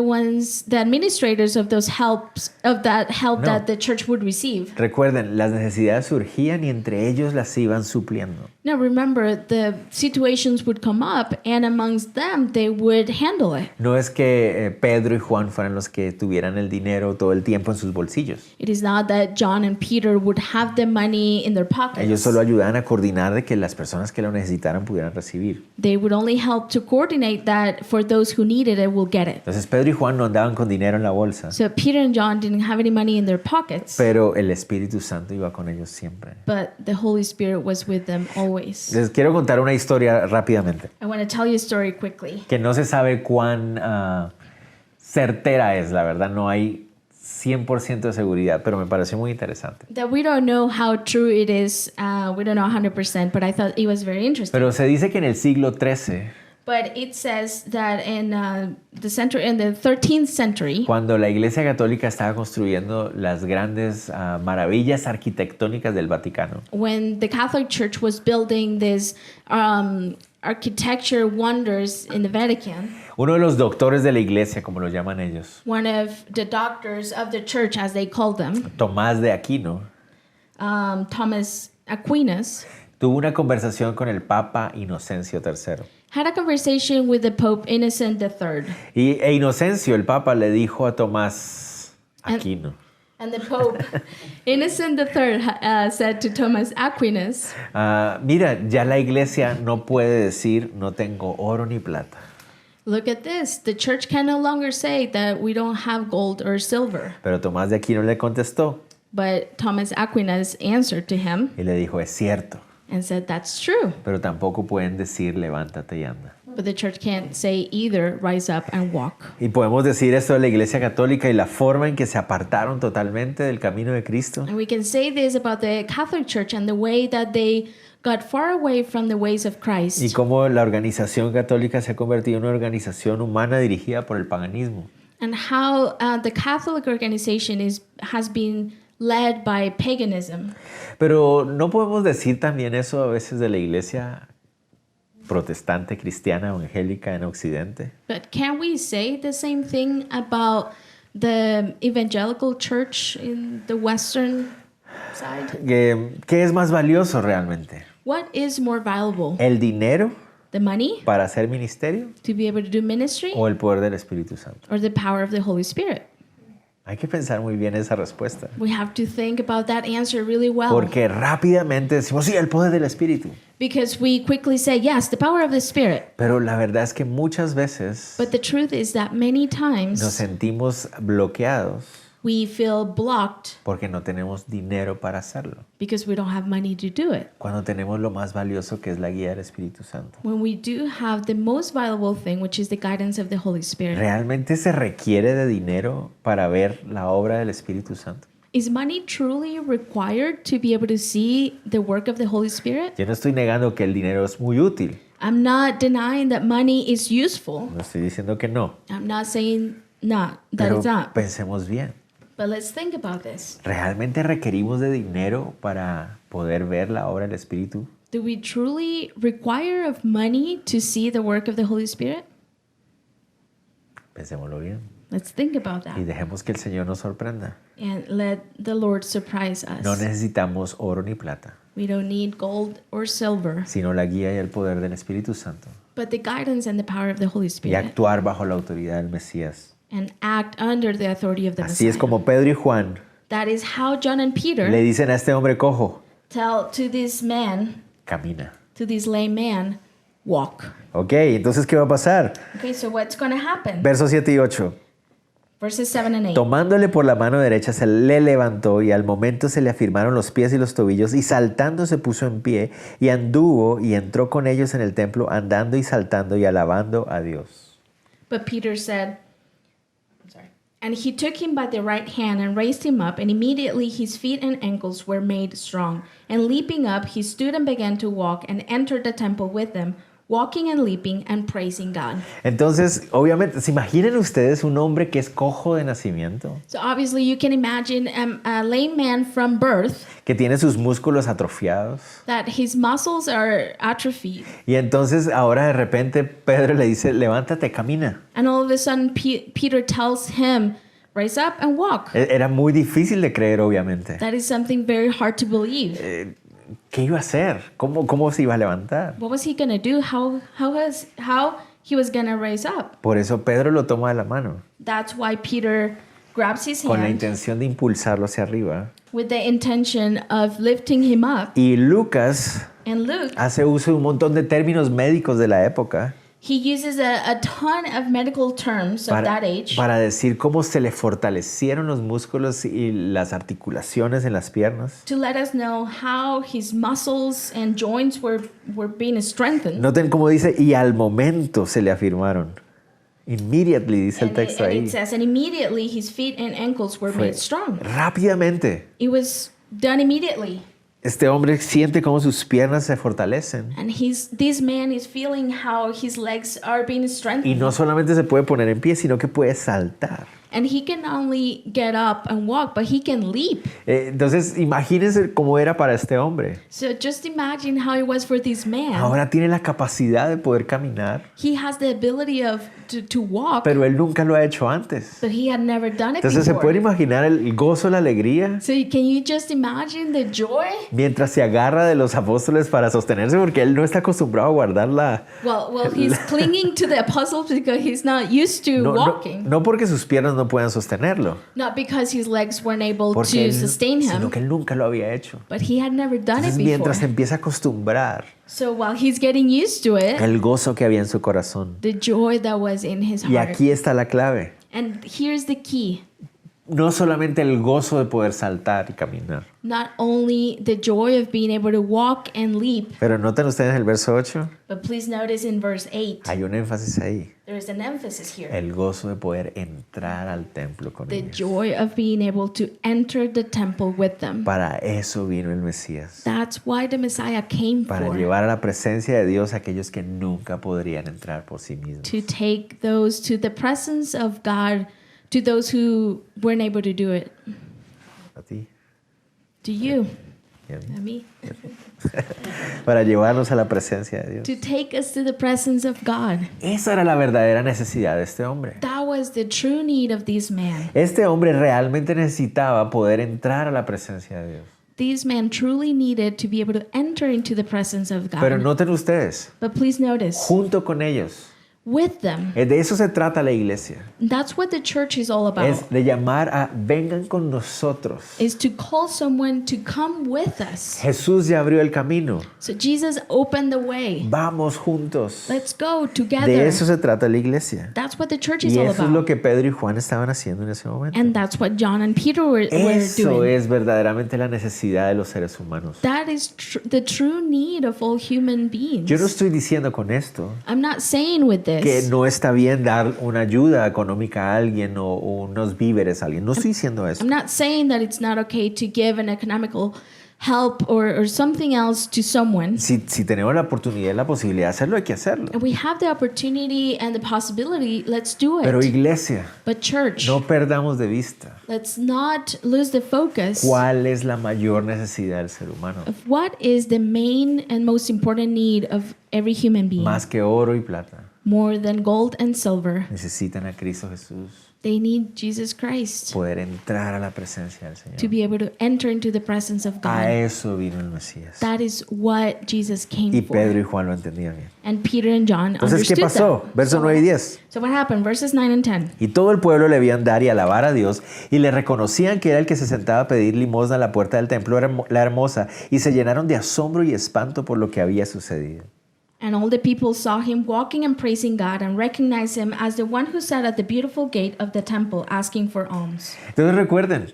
administrators of those helps, of that help No. that the church would receive. Recuerden, las necesidades surgían y entre ellos las iban supliendo. Now remember, the situations would come up, and amongst them, they would handle it. No es que Pedro y Juan fueran los que tuvieran el dinero todo el tiempo en sus bolsillos. It is not that John and Peter would have the money in their pockets. Ellos solo ayudaban a coordinar de que las personas que lo necesitaran pudieran recibir. They would only help to coordinate that for those who needed it will get it. Entonces Pedro y Juan no andaban con dinero en la bolsa, So Peter and John didn't have any money in their pockets, pero el Espíritu Santo iba con ellos siempre. but the Holy Spirit was with them always. Les quiero contar una historia rápidamente, I want to tell you a story quickly. que no se sabe cuán certera es, la verdad, no hay 100% de seguridad, pero me pareció muy interesante. That we don't know how true it is. We don't know 100%, but I thought it was very interesting. Pero se dice que en el siglo XIII, But it says that in the 13th century, cuando la Iglesia Católica estaba construyendo las grandes maravillas arquitectónicas del Vaticano, when the Catholic Church was building these architecture wonders in the Vatican, uno de los doctores de la Iglesia, como lo llaman ellos, one of the doctors of the church, as they called them, Tomás de Aquino, Thomas Aquinas, tuvo una conversación con el Papa Inocencio III. had a conversation with the Pope Innocent III. E Inocencio, el Papa, le dijo a Tomás Aquino, And the Pope Innocent III said to Thomas Aquinas, mira, ya la Iglesia no puede decir no tengo oro ni plata. look at this. The church can no longer say that we don't have gold or silver. Pero Tomás de Aquino le contestó But Thomas Aquinas answered to him y le dijo, es cierto, and said, that's true. pero tampoco pueden decir levántate y anda. But the church can't say either rise up and walk. Y podemos decir esto de la Iglesia Católica y la forma en que se apartaron totalmente del camino de Cristo. And we can say this about the Catholic Church and the way that they got far away from the ways of Y Christ. cómo la organización católica se ha convertido en una organización humana dirigida por el paganismo. And how the Catholic organization has been led by paganism. Pero no podemos decir también eso a veces de la Iglesia protestante, cristiana, evangélica en Occidente. But can we say the same thing about the evangelical church in the Western side? ¿Qué es más valioso realmente? What is more valuable? ¿El dinero The money para hacer ministerio to be able to do ministry o el poder del Espíritu Santo? or the power of the Holy Spirit? Hay que pensar muy bien esa respuesta. We have to think about that answer really well. Porque rápidamente decimos, sí, el poder del Espíritu. Because we quickly say, yes, the power of the Spirit. Pero la verdad es que muchas veces But the truth is that many nos times sentimos bloqueados we feel blocked porque no tenemos dinero para hacerlo. because we don't have money to do it. Cuando tenemos lo más valioso que es la guía del Espíritu Santo. When we do have the most valuable thing, which is the guidance of the Holy Spirit. ¿Realmente se requiere de dinero para ver la obra del Espíritu Santo? Is money truly required to be able to see the work of the Holy Spirit? Yo no estoy negando que el dinero es muy útil. I'm not denying that money is useful. No estoy diciendo que no. I'm not saying not, that Pero it's not. pensemos bien. But let's think about this. ¿Realmente requerimos de dinero para poder ver la obra del Espíritu? Do we truly require of money to see the work of the Holy Spirit? Pensémoslo bien. Let's think about Y that. dejemos que el Señor nos sorprenda. And let the Lord surprise No us. necesitamos oro ni plata, We don't need gold or silver, sino la guía y el poder del Espíritu Santo. but the guidance and the power of the Holy Y Spirit. actuar bajo la autoridad del Mesías. And act under the authority of the Así es Messiah. como Pedro y Juan That is how John and Peter le dicen a este hombre cojo, tell to this man, camina. to this lame man, walk. Ok, entonces ¿qué va a pasar? Okay, so what's going to happen? Versos 7 y 8. Verses 7 and 8. Tomándole por la mano derecha se le levantó y al momento se le afirmaron los pies y los tobillos y saltando se puso en pie y anduvo y entró con ellos en el templo andando y saltando y alabando a Dios. But Peter said, and he took him by the right hand and raised him up, and immediately his feet and ankles were made strong. And leaping up, he stood and began to walk and entered the temple with them, walking and leaping and praising God. Entonces, obviamente, ¿se imaginen ustedes un hombre que es cojo de nacimiento? So obviously you can imagine a lame man from birth, Que tiene sus músculos atrofiados. that his muscles are atrophied. Y entonces ahora de repente Pedro le dice, levántate, camina. And all of a sudden Peter tells him, rise up and walk. Era muy difícil de creer, obviamente. That is something very hard to believe. ¿Qué iba a hacer? ¿Cómo se iba a levantar? What was he going to do? How he was going to raise up? Por eso Pedro lo toma de la mano, That's why Peter grabs his con la hand intención de impulsarlo hacia arriba. with the intention of lifting him up. Y Lucas And Luke, hace uso de un montón de términos médicos de la época he uses a ton of medical terms of that age para decir cómo se le fortalecieron los músculos y las articulaciones en las piernas. to let us know how his muscles and joints were being strengthened. Noten cómo dice, y al momento se le afirmaron. Immediately, dice el And texto it ahí. says, and immediately his feet and ankles were Fue made strong. rápidamente. It was done immediately. Este hombre siente cómo sus piernas se fortalecen. And this man is feeling how his legs are being Y strengthened. no solamente se puede poner en pie, sino que puede saltar. And he can not only get up and walk, but he can leap. Entonces, imagínense cómo era para este hombre. So just imagine how it was for this man. Ahora tiene la capacidad de poder caminar, He has the ability to walk, pero él nunca lo ha hecho antes. but he had never done it Entonces, ¿se before. puede imaginar el gozo, la alegría? So can you just imagine the joy? Mientras se agarra de los apóstoles para sostenerse, porque él no está acostumbrado a guardar la... Well, he's clinging to the apostles because he's not used to No, no, walking. no porque sus piernas no puedan sostenerlo, Not because his legs weren't able porque to él, sustain sino him, que él nunca lo había hecho. but he had never done Entonces, it mientras se before. empieza a acostumbrar, So while he's getting used to it, el gozo que había en su corazón. the joy that was in his Y heart. aquí está la clave. And here's the key. No solamente el gozo de poder saltar y caminar. Not only the joy of being able to walk and leap, Pero noten ustedes el verso 8, but please notice in verse 8, hay un énfasis ahí. there is an emphasis here. El gozo de poder entrar al templo con The ellos. joy of being able to enter the temple with them. Para eso vino el Mesías. That's why the Messiah came Para for. llevar a la presencia de Dios a aquellos que nunca podrían entrar por sí mismos. To take those to the presence of God, to those who weren't able to do it. A ti. To you, y a mí. and me. Para llevarnos a la presencia de Dios. To take us to the presence of God. Esa era la verdadera necesidad de este hombre. That was the true need of this man. Este hombre realmente necesitaba poder entrar a la presencia de Dios. This man truly needed to be able to enter into the presence of God. Pero noten ustedes, But please notice, junto con ellos, with them, de eso se trata la iglesia. that's what the church is all about. Es de llamar a vengan con nosotros. Is to call someone to come with us. Jesús ya abrió el camino. So Jesus opened the way. Vamos juntos. Let's go De together. eso se trata la iglesia. That's what the church is Y all eso es lo about. que Pedro y Juan estaban haciendo en ese momento. And that's what John and Peter were Eso doing. es verdaderamente la necesidad de los seres humanos. That is the true need of all human beings. Yo no estoy diciendo con esto I'm not saying with que this no está bien dar una ayuda económica a alguien o unos víveres a alguien. No estoy diciendo eso. I'm not saying that it's not okay to give an economical help or something else to someone. Si tenemos la oportunidad y la posibilidad de hacerlo, hay que hacerlo. And we have the opportunity and the possibility, let's do Pero it. iglesia, But church, no perdamos de vista let's not lose the focus cuál es la mayor necesidad del ser humano. of what is the main and most important need of every human being. Más que oro y plata, More than gold and silver, necesitan a Cristo Jesús. they need Jesus Christ Poder entrar a la presencia del to Señor. be able to enter into the presence of A God. eso vino el Mesías. That is what Jesus came Y for. Pedro y Juan lo entendían bien. And Peter and John Entonces, ¿qué understood pasó? that. Versos 9 y 10. So what happened? Verses 9 and 10. Y todo el pueblo le veían dar y alabar a Dios, y le reconocían que era el que se sentaba a pedir limosna a la puerta del templo, la hermosa, y se llenaron de asombro y espanto por lo que había sucedido. And all the people saw him walking and praising God and recognized him as the one who sat at the beautiful gate of the temple asking for alms. Entonces recuerden,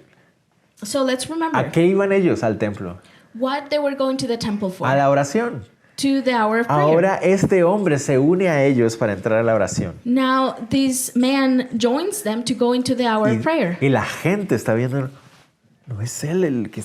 So let's remember ¿a qué iban ellos al templo? what they were going to the temple for. A la oración. To the hour of prayer. Ahora este hombre se une a ellos para entrar a la oración. Now this man joins them to go into the hour of prayer. Y la gente está viendo, no es él el que...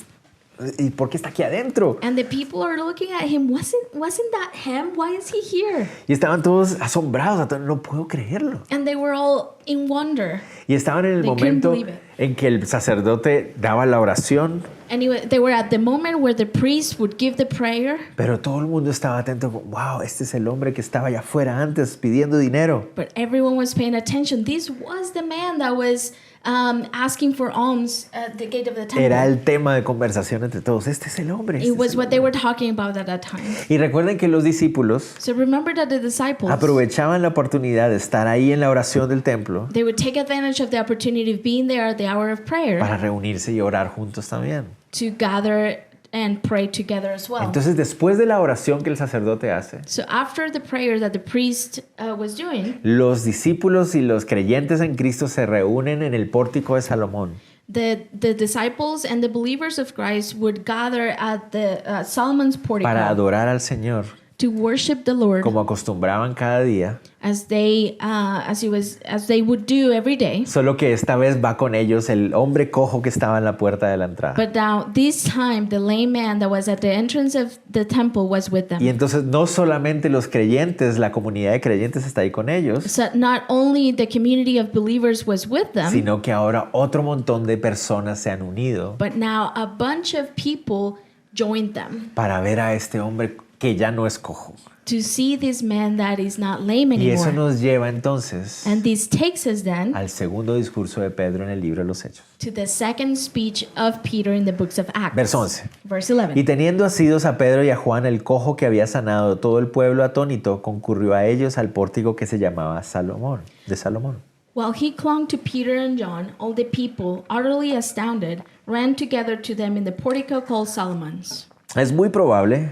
¿Y por qué está aquí adentro? And the people are looking at him. Wasn't that him? Why is he here? Y estaban todos asombrados, no puedo creerlo. And they were all in wonder. Y estaban en el They couldn't momento believe it. en que el sacerdote daba la oración, And they were at the moment where the priest would give the prayer. pero todo el mundo estaba atento. Wow, este es el hombre que estaba allá afuera antes pidiendo dinero. But everyone was paying attention. This was the man that was asking for alms at the gate of the temple. Era el tema de conversación entre todos. Este es el hombre. este It es was el what they hombre. were talking about at that time. Y recuerden que los discípulos So remember that the disciples, aprovechaban la oportunidad de estar ahí en la oración del templo they would take advantage of the opportunity of being there at the hour of prayer para reunirse y orar juntos también. to gather and pray together as well. Entonces, después de la oración que el sacerdote hace, So after the prayer that the priest was doing, los discípulos y los creyentes en Cristo se reúnen en el pórtico de Salomón the disciples and the believers of Christ would gather at the Solomon's portico para adorar al Señor, to worship the Lord como acostumbraban cada día, as they would do every day. solo que esta vez va con ellos el hombre cojo que estaba en la puerta de la entrada. But now this time the lame man that was at the entrance of the temple was with them. Y entonces no solamente los creyentes, la comunidad de creyentes está ahí con ellos, So not only the community of believers was with them, sino que ahora otro montón de personas se han unido but now a bunch of people joined them para ver a este hombre que ya no es cojo. to see this man that is not lame Y eso anymore. nos lleva entonces And this takes us then al segundo discurso de Pedro en el libro de los Hechos. to the second speech of Peter in the books of Acts. Verso 11. Verse Y 11. teniendo asidos a Pedro y a Juan, el cojo que había sanado, todo el pueblo atónito concurrió a ellos al pórtico que se llamaba Salomón, de Salomón. While he clung to Peter and John, all the people, utterly astounded, ran together to them in the portico called Solomon's. Es muy probable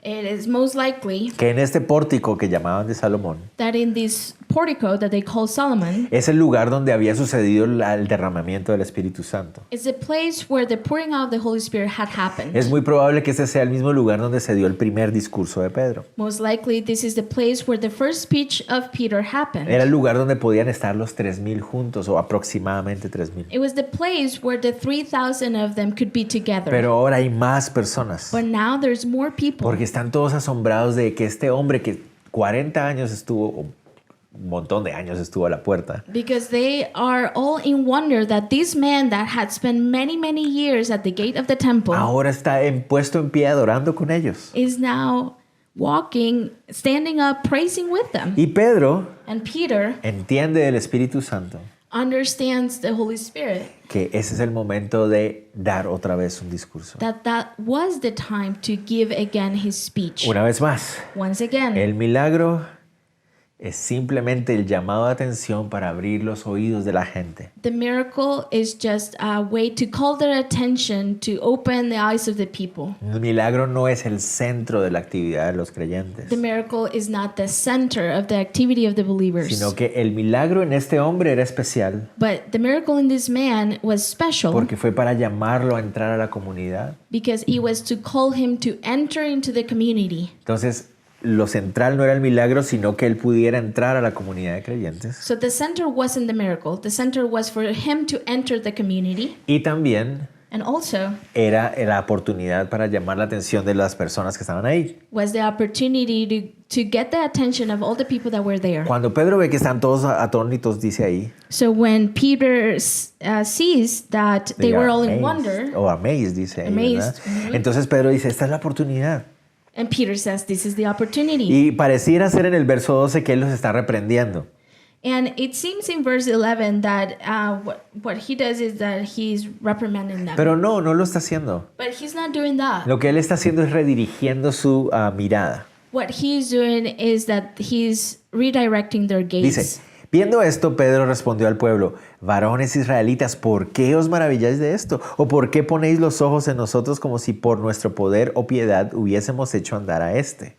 It is most likely que en este pórtico que llamaban de Salomón that in this portico that they call Solomon es el lugar donde había sucedido el derramamiento del Espíritu Santo. is the place where the pouring out of the Holy Spirit had happened. Es muy probable que este sea el mismo lugar donde se dio el primer discurso de Pedro. Most likely, this is the place where the first speech of Peter happened. Era el lugar donde podían estar los 3,000 juntos o aproximadamente 3,000. It was the place where the 3,000 of them could be together. Pero ahora hay más personas. But now there's more people Porque están todos asombrados de que este hombre que 40 años estuvo, o un montón de años estuvo a la puerta, because they are all in wonder that this man that had spent many, many years at the gate of the temple ahora está puesto en pie adorando con ellos. is now walking, standing up, praising with them. Y Pedro And Peter entiende del Espíritu Santo understands the Holy Spirit, que ese es el momento de dar otra vez un discurso. that was the time to give again his speech. Una vez más, Once again, el milagro es simplemente el llamado de atención para abrir los oídos de la gente. the miracle is just a way to call their attention, to open the eyes of the people. El milagro no es el centro de la actividad de los creyentes, The miracle is not the center of the activity of the believers. sino que el milagro en este hombre era especial But the miracle in this man was special porque fue para llamarlo a entrar a la comunidad. because it was to call him to enter into the community. Entonces, lo central no era el milagro, sino que él pudiera entrar a la comunidad de creyentes. So the center wasn't the miracle. The center was for him to enter the community. Y también And also era la oportunidad para llamar la atención de las personas que estaban ahí. was the opportunity to get the attention of all the people that were there. Cuando Pedro ve que están todos atónitos, dice ahí, So when Peter sees that they were all in wonder, o amazed, dice ahí, Amazed, ¿verdad? Entonces Pedro dice, esta es la oportunidad. and Peter says, this is the opportunity. Y pareciera ser en el verso 12 que él los está reprendiendo. And it seems in verse 11 that what he does is that he's reprimanding them. Pero no lo está haciendo. But he's not doing that. Lo que él está haciendo es redirigiendo su mirada. What he's doing is that he's redirecting their gaze. Dice, viendo esto, Pedro respondió al pueblo, varones israelitas, ¿por qué os maravilláis de esto? ¿O por qué ponéis los ojos en nosotros como si por nuestro poder o piedad hubiésemos hecho andar a este?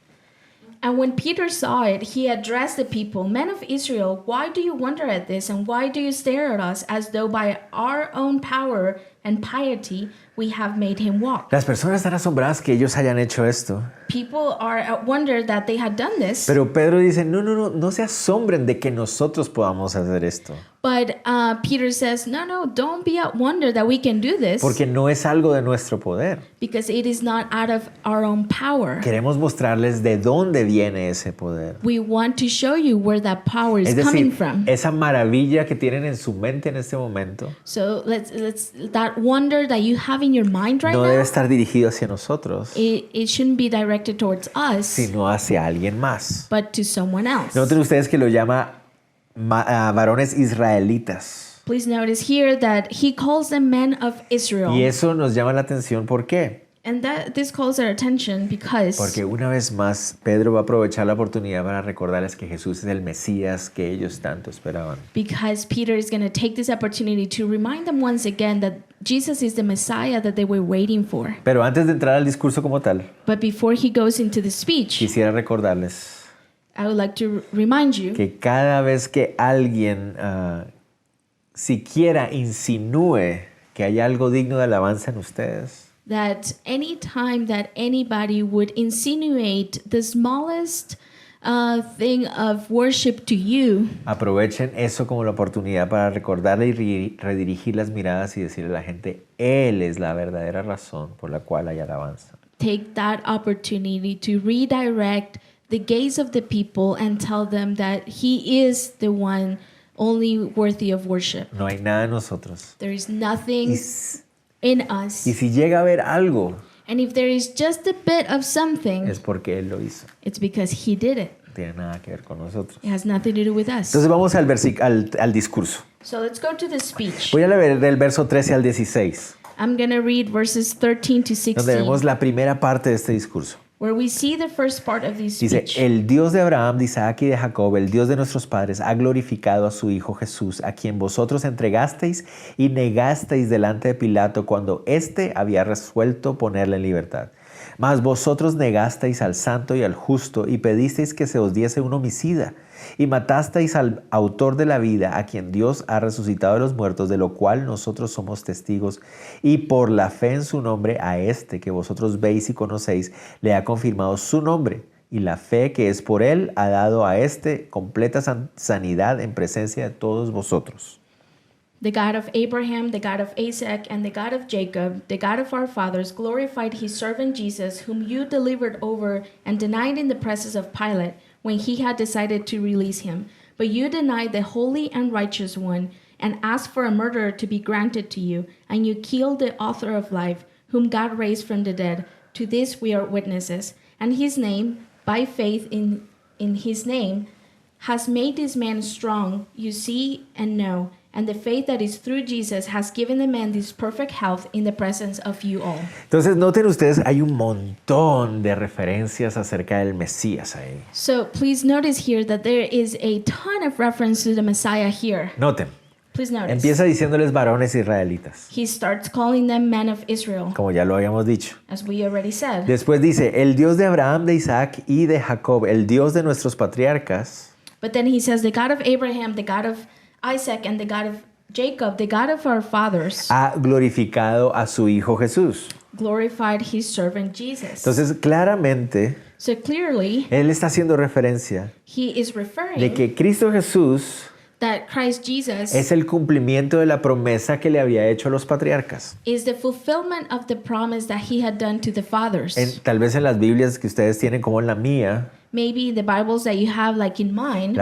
And when Peter saw it, he addressed the people, "Men of Israel, why do you wonder at this, and why do you stare at us as though by our own power and piety we have made him walk?" Las personas están asombradas que ellos hayan hecho esto. People are at wonder that they had done this. Pero Pedro dice, no se asombren de que nosotros podamos hacer esto. But Peter says, no, don't be at wonder that we can do this. Porque no es algo de nuestro poder. Because it is not out of our own power. Queremos mostrarles de dónde viene ese poder. We want to show you where that power is Es coming decir, from. esa maravilla que tienen en su mente en este momento So let's that wonder that you have in your mind right no debe now, estar dirigido hacia nosotros, it shouldn't be directed towards us, sino hacia alguien más. but to someone else. Noten ustedes que lo llama varones israelitas. Please notice here that he calls them men of Israel. Y eso nos llama la atención, ¿por qué? And that this calls our attention because Porque una vez más Pedro va a aprovechar la oportunidad para recordarles que Jesús es el Mesías que ellos tanto esperaban. Peter is going to take this opportunity to remind them once again that Jesus is the Messiah that they were waiting for. Pero antes de entrar al discurso como tal, But before he goes into the speech, quisiera recordarles I would like to remind you que cada vez que alguien siquiera insinúe que hay algo digno de alabanza en ustedes, that any time that anybody would insinuate the smallest thing of worship to you, aprovechen eso como la oportunidad para recordarle y redirigir las miradas y decirle a la gente, Él es la verdadera razón por la cual hay alabanza. take that opportunity to redirect the gaze of the people and tell them that he is the one only worthy of worship. No hay nada en nosotros. There is nothing Y, s- in us. y si llega a haber algo, And if there is just a bit of something, es porque Él lo hizo. it's because he did it. No tiene nada que ver con nosotros. It has nothing to do with us. Entonces vamos al discurso. So let's go to the speech. Voy a leer del verso 13 al 16, I'm going to read verses 13 to donde vemos 16, la primera parte de este discurso. where we see the first part of this Dice, speech. el Dios de Abraham, de Isaac y de Jacob, el Dios de nuestros padres, ha glorificado a su Hijo Jesús, a quien vosotros entregasteis y negasteis delante de Pilato cuando éste había resuelto ponerle en libertad. Mas vosotros negasteis al santo y al justo y pedisteis que se os diese un homicida y matasteis al autor de la vida, a quien Dios ha resucitado de los muertos, de lo cual nosotros somos testigos, y por la fe en su nombre a este que vosotros veis y conocéis le ha confirmado su nombre, y la fe que es por él ha dado a este completa sanidad en presencia de todos vosotros. The God of Abraham, the God of Isaac, and the God of Jacob, the God of our fathers, glorified his servant Jesus, whom you delivered over and denied in the presence of Pilate when he had decided to release him. But you denied the holy and righteous one and asked for a murderer to be granted to you, and you killed the author of life, whom God raised from the dead. To this we are witnesses. And his name, by faith in his name, has made this man strong, you see and know. And the faith that is through Jesus has given the man this perfect health in the presence of you all. Entonces noten ustedes, hay un montón de referencias acerca del Mesías ahí. So please notice here that there is a ton of reference to the Messiah here. Noten, Please notice. empieza diciéndoles varones israelitas, He starts calling them men of Israel, como ya lo habíamos dicho. as we already said. Después dice, el Dios de Abraham, de Isaac y de Jacob, el Dios de nuestros patriarcas, But then he says, the God of Abraham, the God of Isaac, and the God of Jacob, the God of our fathers, ha glorificado a su Hijo Jesús. glorified his servant Jesus. Entonces, claramente, So clearly, él está haciendo referencia he is de referring que Cristo Jesús that Christ Jesus es el cumplimiento de la promesa que le había hecho a los patriarcas. is the fulfillment of the promise that he had done to the fathers. Tal vez en las Biblias que ustedes tienen, como en la mía, Maybe in the Bibles that you have, like in mine,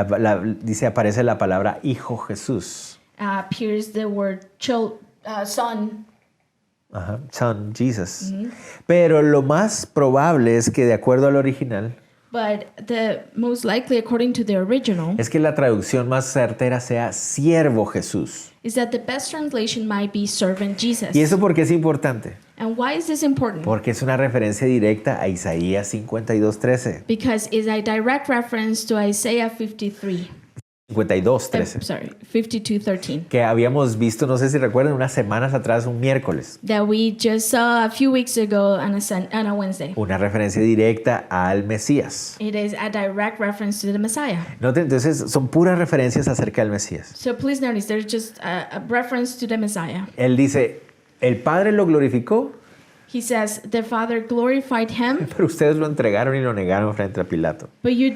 dice, aparece la palabra Hijo Jesús. appears the word son. Ajá, Son, Jesus. Pero lo más probable es que, de acuerdo al original, But the most likely, according to the original, es que la traducción más certera sea Siervo Jesús. is that the best translation might be servant Jesus. ¿Y eso por qué es importante? And why is this important? Porque es una referencia directa a Isaías 52:13. Because it's a direct reference to Isaiah 53. 52:13. sorry, 52:13. Que habíamos visto, no sé si recuerdan, unas semanas atrás, un miércoles. That we just saw a few weeks ago on a Wednesday. Una referencia directa al Mesías. It is a direct reference to the Messiah. Noten, entonces, son puras referencias acerca del Mesías. So please notice there's just a reference to the Messiah. Él dice, el Padre lo glorificó, He says, the Father glorified him, pero ustedes lo entregaron y lo negaron frente a Pilato. but you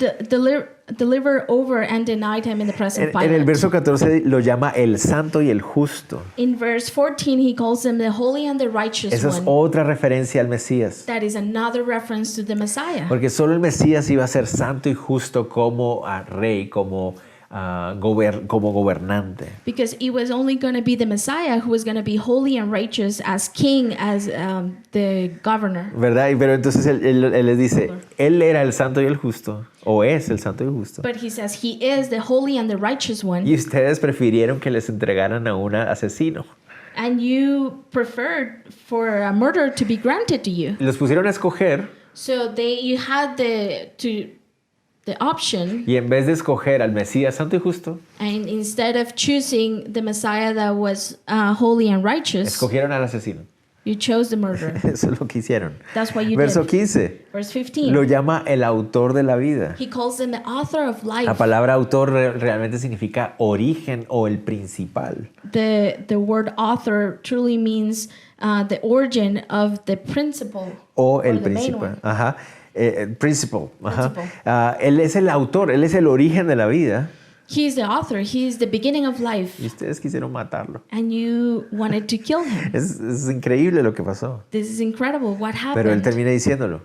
deliver over and denied him in the presence of En el Pilate. verso 14 lo llama el santo y el justo. In verse 14, he calls him the holy and the righteous Esa es one. otra referencia al Mesías. That is another reference to the Messiah. Porque solo el Mesías iba a ser santo y justo como rey, como gobernante. Because it was only going to be the Messiah who was going to be holy and righteous as king, as the governor. ¿Verdad? Pero entonces él les dice, él era el santo y el justo, o es el santo y el justo. But he says he is the holy and the righteous one. Y ustedes prefirieron que les entregaran a un asesino. And you preferred for a murder to be granted to you. Los pusieron a escoger So you had the option, y en vez de escoger al Mesías santo y justo, and instead of choosing the Messiah that was holy and righteous, escogieron al asesino. you chose the murderer. Eso es lo que hicieron. That's what you Verso did. 15. Verse 15. Lo llama el autor de la vida. He calls him the author of life. La palabra autor realmente significa origen o el principal. The word author truly means the origin of the principle O el the main principal. one. Ajá. Principal. Ajá. Principle. Él es el autor, él es el origen de la vida. He is the author. He is the beginning of life. Y ustedes quisieron matarlo. And you wanted to kill him. Es increíble lo que pasó. This is incredible. What Pero él happened? termina diciéndolo.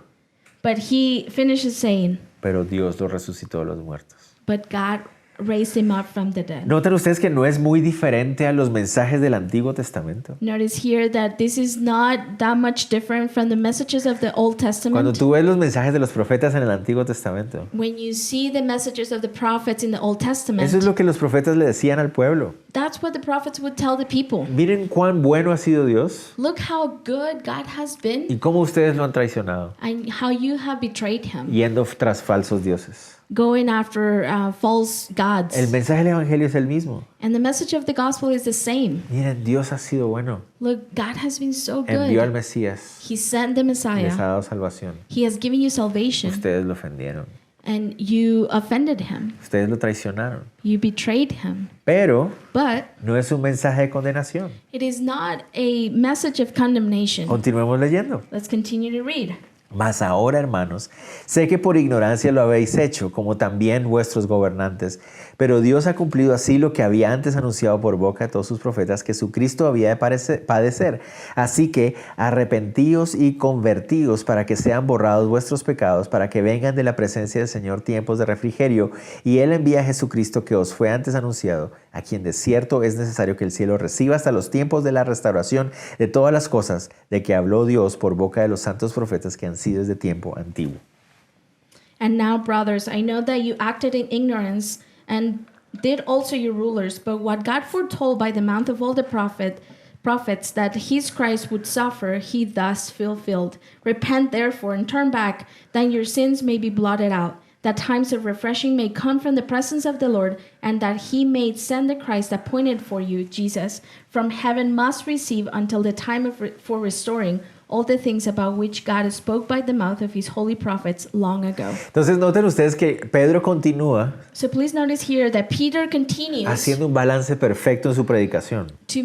But he finishes saying, Pero Dios lo resucitó de los muertos. but God raised him up from the dead. Noten ustedes que no es muy diferente a los mensajes del Antiguo Testamento. Notice here that this is not that much different from the messages of the Old Cuando Testament. tú ves los mensajes de los profetas en el Antiguo Testamento, When you see the messages of the prophets in the Old Testament, eso es lo que los profetas le decían al pueblo. that's what the prophets would tell the people. Miren cuán bueno ha sido Dios Look how good God has been y cómo ustedes lo han traicionado, and how you have betrayed him, yendo tras falsos dioses. going after false gods. El mensaje del Evangelio es el mismo. And the message of the gospel is the same. Miren, Dios ha sido bueno. Look, God has been so Envió al good. Mesías. He sent the Les ha Messiah. dado salvación. He has given you salvation, Ustedes lo ofendieron. and you offended him. Ustedes lo traicionaron. You betrayed him. Pero But no es un mensaje de condenación. it is not a message of condemnation. Continuemos leyendo. Let's continue to read. Mas ahora, hermanos, sé que por ignorancia lo habéis hecho, como también vuestros gobernantes. Pero Dios ha cumplido así lo que había antes anunciado por boca de todos sus profetas, que su Cristo había de padecer. Así que arrepentíos y convertíos para que sean borrados vuestros pecados, para que vengan de la presencia del Señor tiempos de refrigerio. Y Él envía a Jesucristo que os fue antes anunciado, a quien de cierto es necesario que el cielo reciba hasta los tiempos de la restauración de todas las cosas de que habló Dios por boca de los santos profetas que han sido desde tiempo antiguo. And now, brothers, I know that you acted in ignorance, and did also your rulers. But what God foretold by the mouth of all the prophets that his Christ would suffer, he thus fulfilled. Repent therefore and turn back, that your sins may be blotted out, that times of refreshing may come from the presence of the Lord, and that he may send the Christ appointed for you, Jesus, from heaven must receive until the time for restoring all the things about which God spoke by the mouth of his holy prophets long ago. Entonces noten ustedes que Pedro continúa So please notice here that Peter continues haciendo un balance perfecto en su predicación. to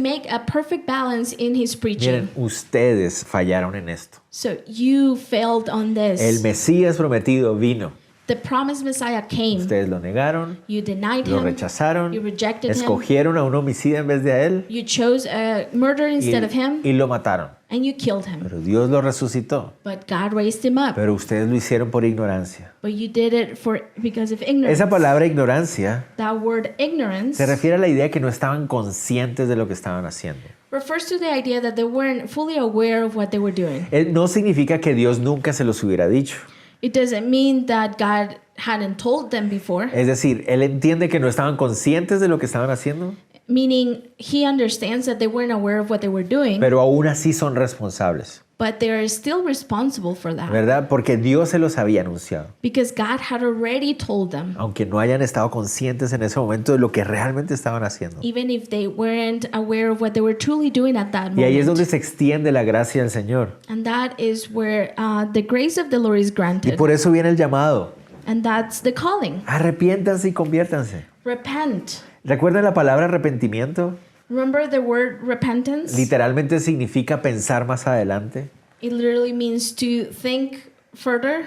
make a perfect balance in his preaching. Miren, ustedes fallaron en esto. So you failed on El this. Mesías prometido vino. The promised Messiah came. Ustedes lo negaron, You denied lo him. rechazaron, You rejected him. escogieron a un homicida en vez de a él You chose a murderer instead of him, y lo mataron. and you killed him. Pero Dios lo resucitó. But God raised him up. Pero ustedes lo hicieron por ignorancia. But you did it because of ignorance. Esa palabra ignorancia That word ignorance se refiere a la idea que no estaban conscientes de lo que estaban haciendo. refers to the idea that they weren't fully aware of what they were doing. No significa que Dios nunca se los hubiera dicho. It doesn't mean that God hadn't told them before. Es decir, Él entiende que no estaban conscientes de lo que estaban haciendo, meaning he understands that they weren't aware of what they were doing, pero aún así son responsables, but they're still responsible for that ¿verdad? Porque Dios se los había anunciado, because God had already told them, aunque no hayan estado conscientes en ese momento de lo que realmente estaban haciendo. even if they weren't aware of what they were truly doing at that Y ahí es donde moment. se extiende la gracia del Señor. And that is where the grace of the Lord is Y granted. por eso viene el llamado. And that's the calling. Arrepiéntanse y conviértanse. Repent. ¿Recuerdan la palabra arrepentimiento? Remember the word repentance? Literalmente significa pensar más adelante. It literally means to think further.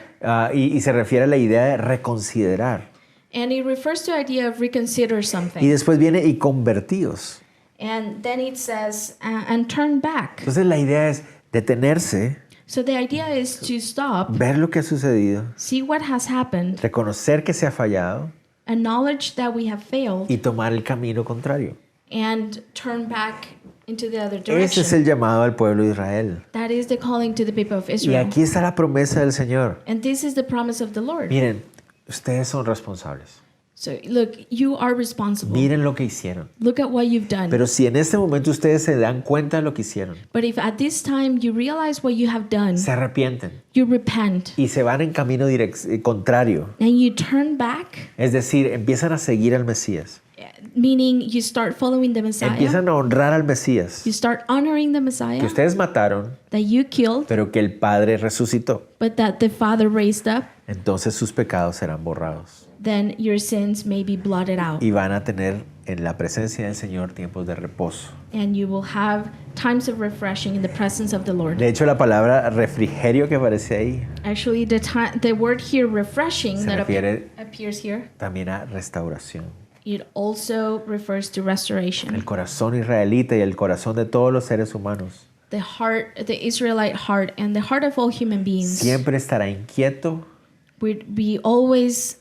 Y se refiere a la idea de reconsiderar. And it refers to the idea of reconsider Y something. después viene y convertíos. And then it says, and turn back. Entonces la idea es detenerse, So the idea is to stop, ver lo que ha sucedido, see what has happened, reconocer que se ha fallado acknowledge that we have failed, y tomar el camino contrario. and turn back into the other Ese es direction. el llamado al pueblo de Israel. That is the calling to the people of Y Israel. aquí está la promesa del Señor. And this is the promise of the Lord. Miren, ustedes son responsables. So look, you are responsible. Miren lo que hicieron. Look at what you've done. Pero si en este momento ustedes se dan cuenta de lo que hicieron, But if at this time you realize what you have done, se arrepienten you repent, y se van en camino contrario, and you turn back, es decir, empiezan a seguir al Mesías, meaning you start following the Messiah, empiezan a honrar al Mesías you start honoring the que Messiah ustedes mataron, that you killed, pero que el Padre resucitó, but that the Father raised up, entonces sus pecados serán borrados then your sins may be blotted out, y van a tener en la presencia del Señor tiempos de reposo. and you will have times of refreshing in the presence of the Lord. De hecho, la palabra refrigerio que aparece ahí Actually, the word here, refreshing, Se that refiere- appears here, también a restauración. it also refers to restoration. El corazón israelita y el corazón de todos los seres humanos The heart, the Israelite heart, and the heart of all human beings siempre estará inquieto, would be always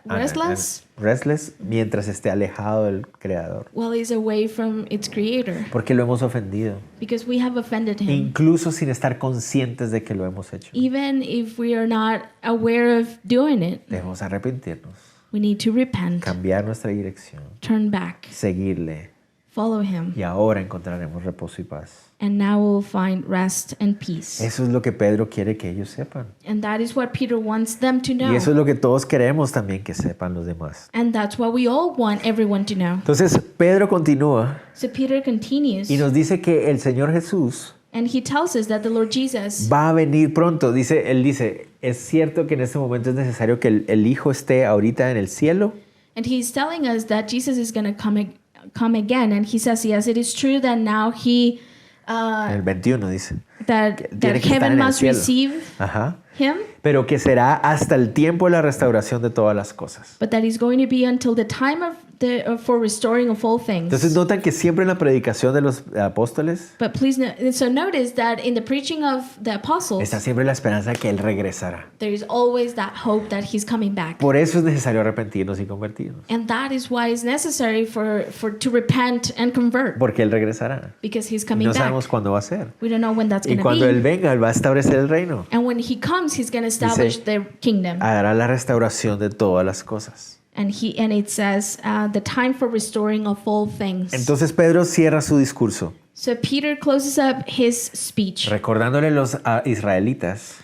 restless restless, mientras esté alejado del Creador, while he's away from its creator, porque lo hemos ofendido, because we have offended him. incluso sin estar conscientes de que lo hemos hecho. Even if we are not aware of doing it, Debemos arrepentirnos, we need to repent, cambiar nuestra dirección, turn back, seguirle, follow him, y ahora encontraremos reposo y paz. and now we'll find rest and peace. Eso es lo que Pedro quiere que ellos sepan. And that is what Peter wants them to Y know. eso es lo que todos queremos también que sepan los demás. And that's what we all want everyone to know. Entonces, Pedro continúa So Peter continues, y nos dice que el Señor Jesús and he tells us that the Lord Jesus, va a venir pronto. Él dice, es cierto que en este momento es necesario que el Hijo esté ahorita en el cielo. and he's telling us that Jesus is going to come again. And he says, yes, it is true that now he, En el 21 dice. that tiene que estar heaven en el must cielo. receive Ajá. him, Pero que será hasta el tiempo de la restauración de todas las cosas. but that is going to be until the time for restoring of all things. Entonces notan que siempre en la predicación de los apóstoles But please, so notice that in the preaching of the apostles, está siempre la esperanza de que Él regresará. there is always that hope that he's coming back. Por eso es necesario arrepentirnos y convertirnos. And that is why it's necessary to repent and convert, Porque Él regresará. because he's Y coming no back. sabemos cuándo va a ser. We don't know when that's Y going to cuando be. Él venga, Él va a establecer el reino. And when he comes, he's going to establish Dice, the kingdom. Hará la restauración de todas las cosas. And it says the time for restoring of all things. Entonces Pedro cierra su discurso So Peter closes up his speech, recordándole a los israelitas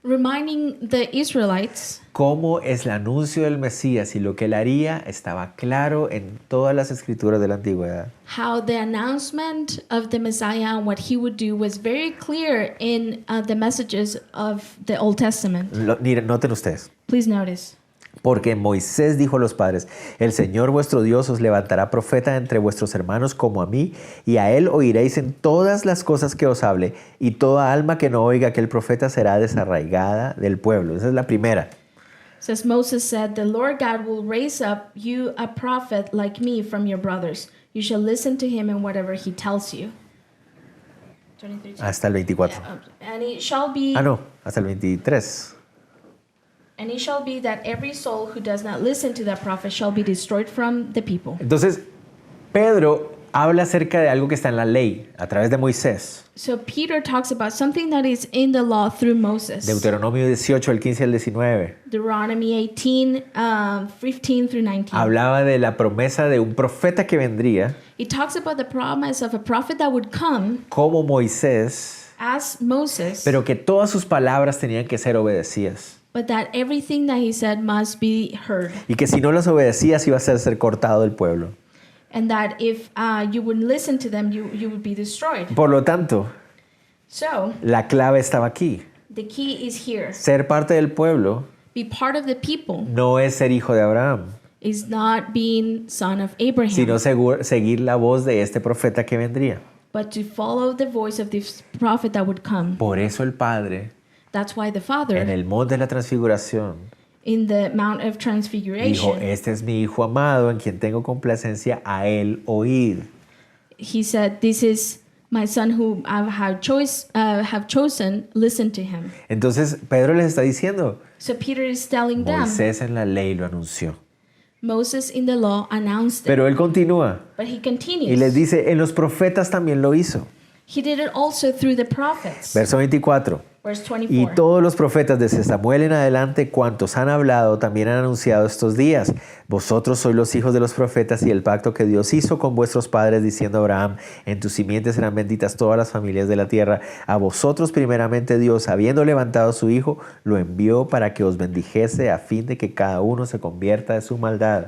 reminding the Israelites cómo es el anuncio del Mesías y lo que él haría estaba claro en todas las escrituras de la antigüedad. how the announcement of the Messiah and what he would do was very clear in the messages of the Old Testament. Miren, noten ustedes. Please notice. Porque Moisés dijo a los padres, el Señor vuestro Dios os levantará profeta entre vuestros hermanos como a mí, y a él oiréis en todas las cosas que os hable, y toda alma que no oiga aquel profeta será desarraigada del pueblo. Esa es la primera. Says Moses said, the Lord God will raise up you a prophet like me from your brothers. You shall listen to him in whatever he tells you. 23. Hasta el 24. And it shall be No, hasta el 23. And it shall be that every soul who does not listen to that prophet shall be destroyed from the people. Entonces, Pedro habla acerca de algo que está en la ley, a través de Moisés. So Peter talks about something that is in the law through Moses. Deuteronomio 18, el 15 al 19. Deuteronomy 18, 15 through 19. Hablaba de la promesa de un profeta que vendría It talks about the promise of a prophet that would come como Moisés, as Moses, pero que todas sus palabras tenían que ser obedecidas. but that everything that he said must be heard. Y que si no las obedecías iba a ser cortado del pueblo. And that if you wouldn't listen to them, you would be destroyed. Por lo tanto, So la clave estaba aquí. the key is here. Ser parte del pueblo Be part of the people no es ser hijo de Abraham, is not being son of Abraham, sino seguir la voz de este profeta que vendría. but to follow the voice of this prophet that would come. Por eso el Padre, That's why the en Father, el monte de la transfiguración, in the Mount of dijo, Transfiguration, este es mi hijo amado en quien tengo complacencia, a él oíd. he said, "This is my son whom I have chosen. Listen to him." Entonces Pedro les está diciendo, So Peter is telling them, Moisés en la ley lo anunció. Moses in the law announced it, Pero él continúa but he y les continues. dice, en los profetas también lo hizo. He did it also through the prophets. Verso 24. Verse Y 24. todos los profetas desde Samuel en adelante, cuantos han hablado, también han anunciado estos días. Vosotros sois los hijos de los profetas y el pacto que Dios hizo con vuestros padres, diciendo a Abraham, en tus simientes serán benditas todas las familias de la tierra. A vosotros primeramente Dios, habiendo levantado a su hijo, lo envió para que os bendijese a fin de que cada uno se convierta de su maldad.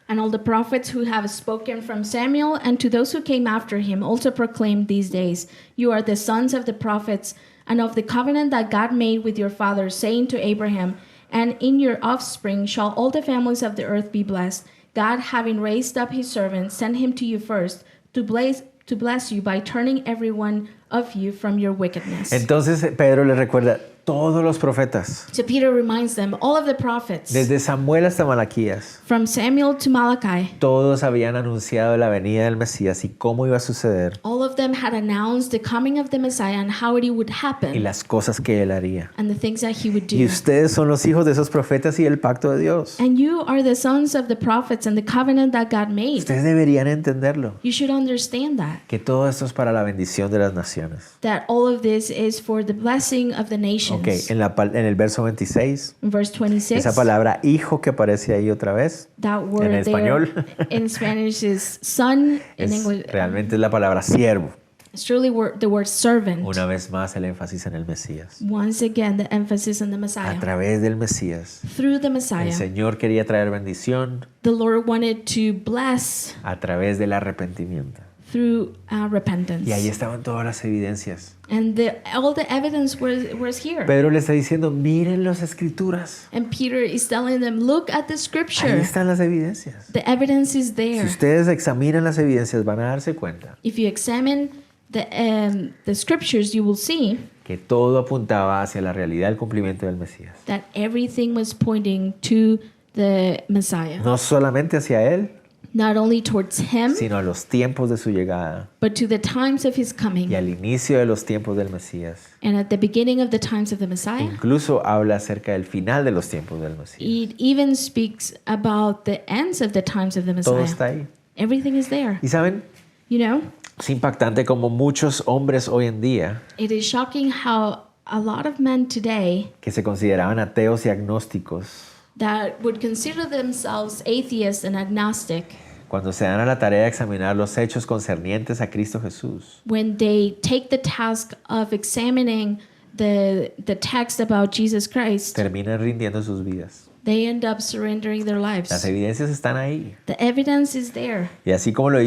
And all the prophets who have spoken from Samuel and to those who came after him also proclaimed these days, you are the sons of the prophets and of the covenant that God made with your fathers, saying to Abraham, and in your offspring shall all the families of the earth be blessed. God, having raised up his servant, sent him to you first to bless you by turning every one of you from your wickedness. Entonces Pedro les recuerda, todos los profetas, So Peter reminds them, all of the prophets, desde Samuel hasta Malaquías, from Samuel to Malachi, todos habían anunciado la venida del Mesías y cómo iba a suceder all of them had announced the coming of the Messiah and how it would y happen las cosas que él haría. and the things that he would Y do. ustedes son los hijos de esos profetas y el pacto de Dios. And you are the sons of the prophets and the covenant that God made. Ustedes deberían entenderlo, You should understand that que todo esto es para la bendición de las naciones. that all of this is for the blessing of the nations. Ok, en el verso 26, In verse 26, esa palabra hijo que aparece ahí otra vez, that word en español, there in Spanish is son. In English, realmente es la palabra siervo. it's truly the word servant. Una vez más el énfasis en el Mesías. Once again, the emphasis on the A Messiah. través del Mesías, Through the el Messiah, Señor quería traer bendición the Lord wanted to bless a través del arrepentimiento. through repentance. Y ahí estaban todas las evidencias. And all the evidence was here. Pedro le está diciendo, miren las escrituras. And Peter is telling them, look at the Ahí scripture. están las evidencias. The evidence is Si there. ustedes examinan las evidencias van a darse cuenta If you examine the scriptures, you will see que todo apuntaba hacia la realidad del cumplimiento del Mesías. that everything was pointing to the Messiah. No solamente hacia Él, Not only towards him, sino a los tiempos de su llegada but to the times of his coming. y al inicio de los tiempos del Mesías. And at the beginning of the times of the Messiah, Incluso habla acerca del final de los tiempos del Mesías. it even speaks about the ends of the times of the Todo Messiah. está ahí. Everything is there. Y saben, You know, es impactante como muchos hombres hoy en día it is shocking how a lot of men today que se consideraban ateos y agnósticos, that would consider themselves atheist and agnostic, cuando se dan a la tarea de examinar los hechos concernientes a Cristo Jesús, when they take the task of examining the text about Jesus Christ, terminan rindiendo sus vidas. they end up surrendering their Las lives. evidencias están ahí. The evidence is there. Y así como lo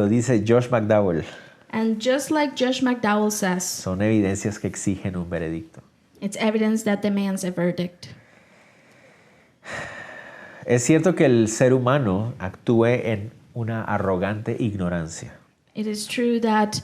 dice Josh McDowell, And just like Josh McDowell says, son evidencias que exigen un veredicto. it's evidence that demands a verdict. Es cierto que el ser humano actúe en una arrogante ignorancia, It is true that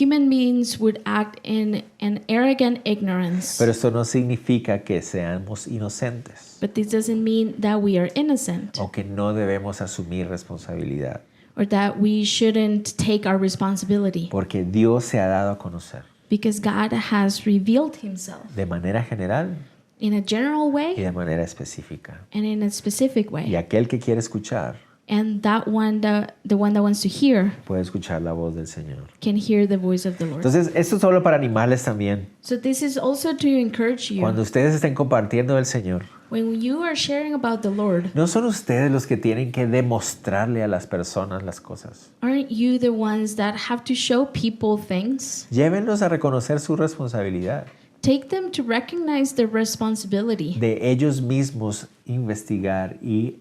human beings would act in an arrogant ignorance, pero esto no significa que seamos inocentes but this doesn't mean that we are innocent o que no debemos asumir responsabilidad, or that we shouldn't take our responsibility, porque Dios se ha dado a conocer because God has revealed himself de manera general in a general y way de manera específica. and in a specific Y way. aquel que quiere escuchar, And that one, the one that wants to hear, puede escuchar la voz del Señor. can hear the voice of the Lord. Entonces, esto es solo para animarles también. So this is also to encourage you. Cuando ustedes estén compartiendo del Señor, When you are sharing about the Lord, no son ustedes los que tienen que demostrarle a las personas las cosas. aren't you the ones that have to show people things? Llévenlos a reconocer su responsabilidad. Take them to recognize their responsibility De ellos mismos investigar y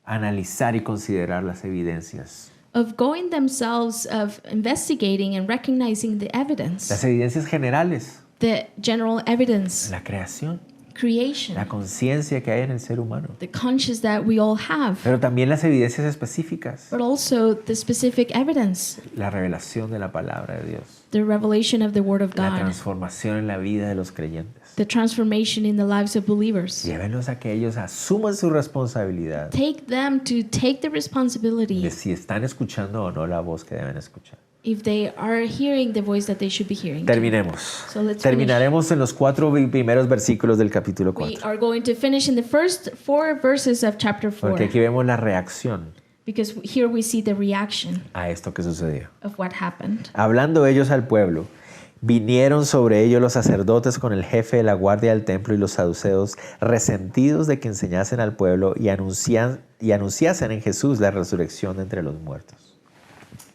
analizar y considerar las evidencias. of going themselves, of investigating and recognizing the evidence, Las evidencias generales, the general evidence, la creación, creation, la conciencia que hay en el ser humano, the conscience that we all have, pero también las evidencias específicas, but also the specific evidence, la revelación de la palabra de Dios, the revelation of the Word of la God, transformación en la vida de los creyentes. the transformation in the lives of believers. Llévenlos a que ellos asuman su responsabilidad Take them to take the responsibility de si están escuchando o no la voz que deben escuchar. if they are hearing the voice that they should be hearing. Terminemos. So let's Terminaremos en los 4 primeros versículos del capítulo We 4. are going to finish in the first 4 verses of chapter 4 Porque aquí vemos la reacción because here we see the reaction a esto que sucedió. of what happened. Hablando ellos al pueblo, vinieron sobre ellos los sacerdotes con el jefe de la guardia del templo y los saduceos, resentidos de que enseñasen al pueblo y anunciasen en Jesús la resurrección de entre los muertos.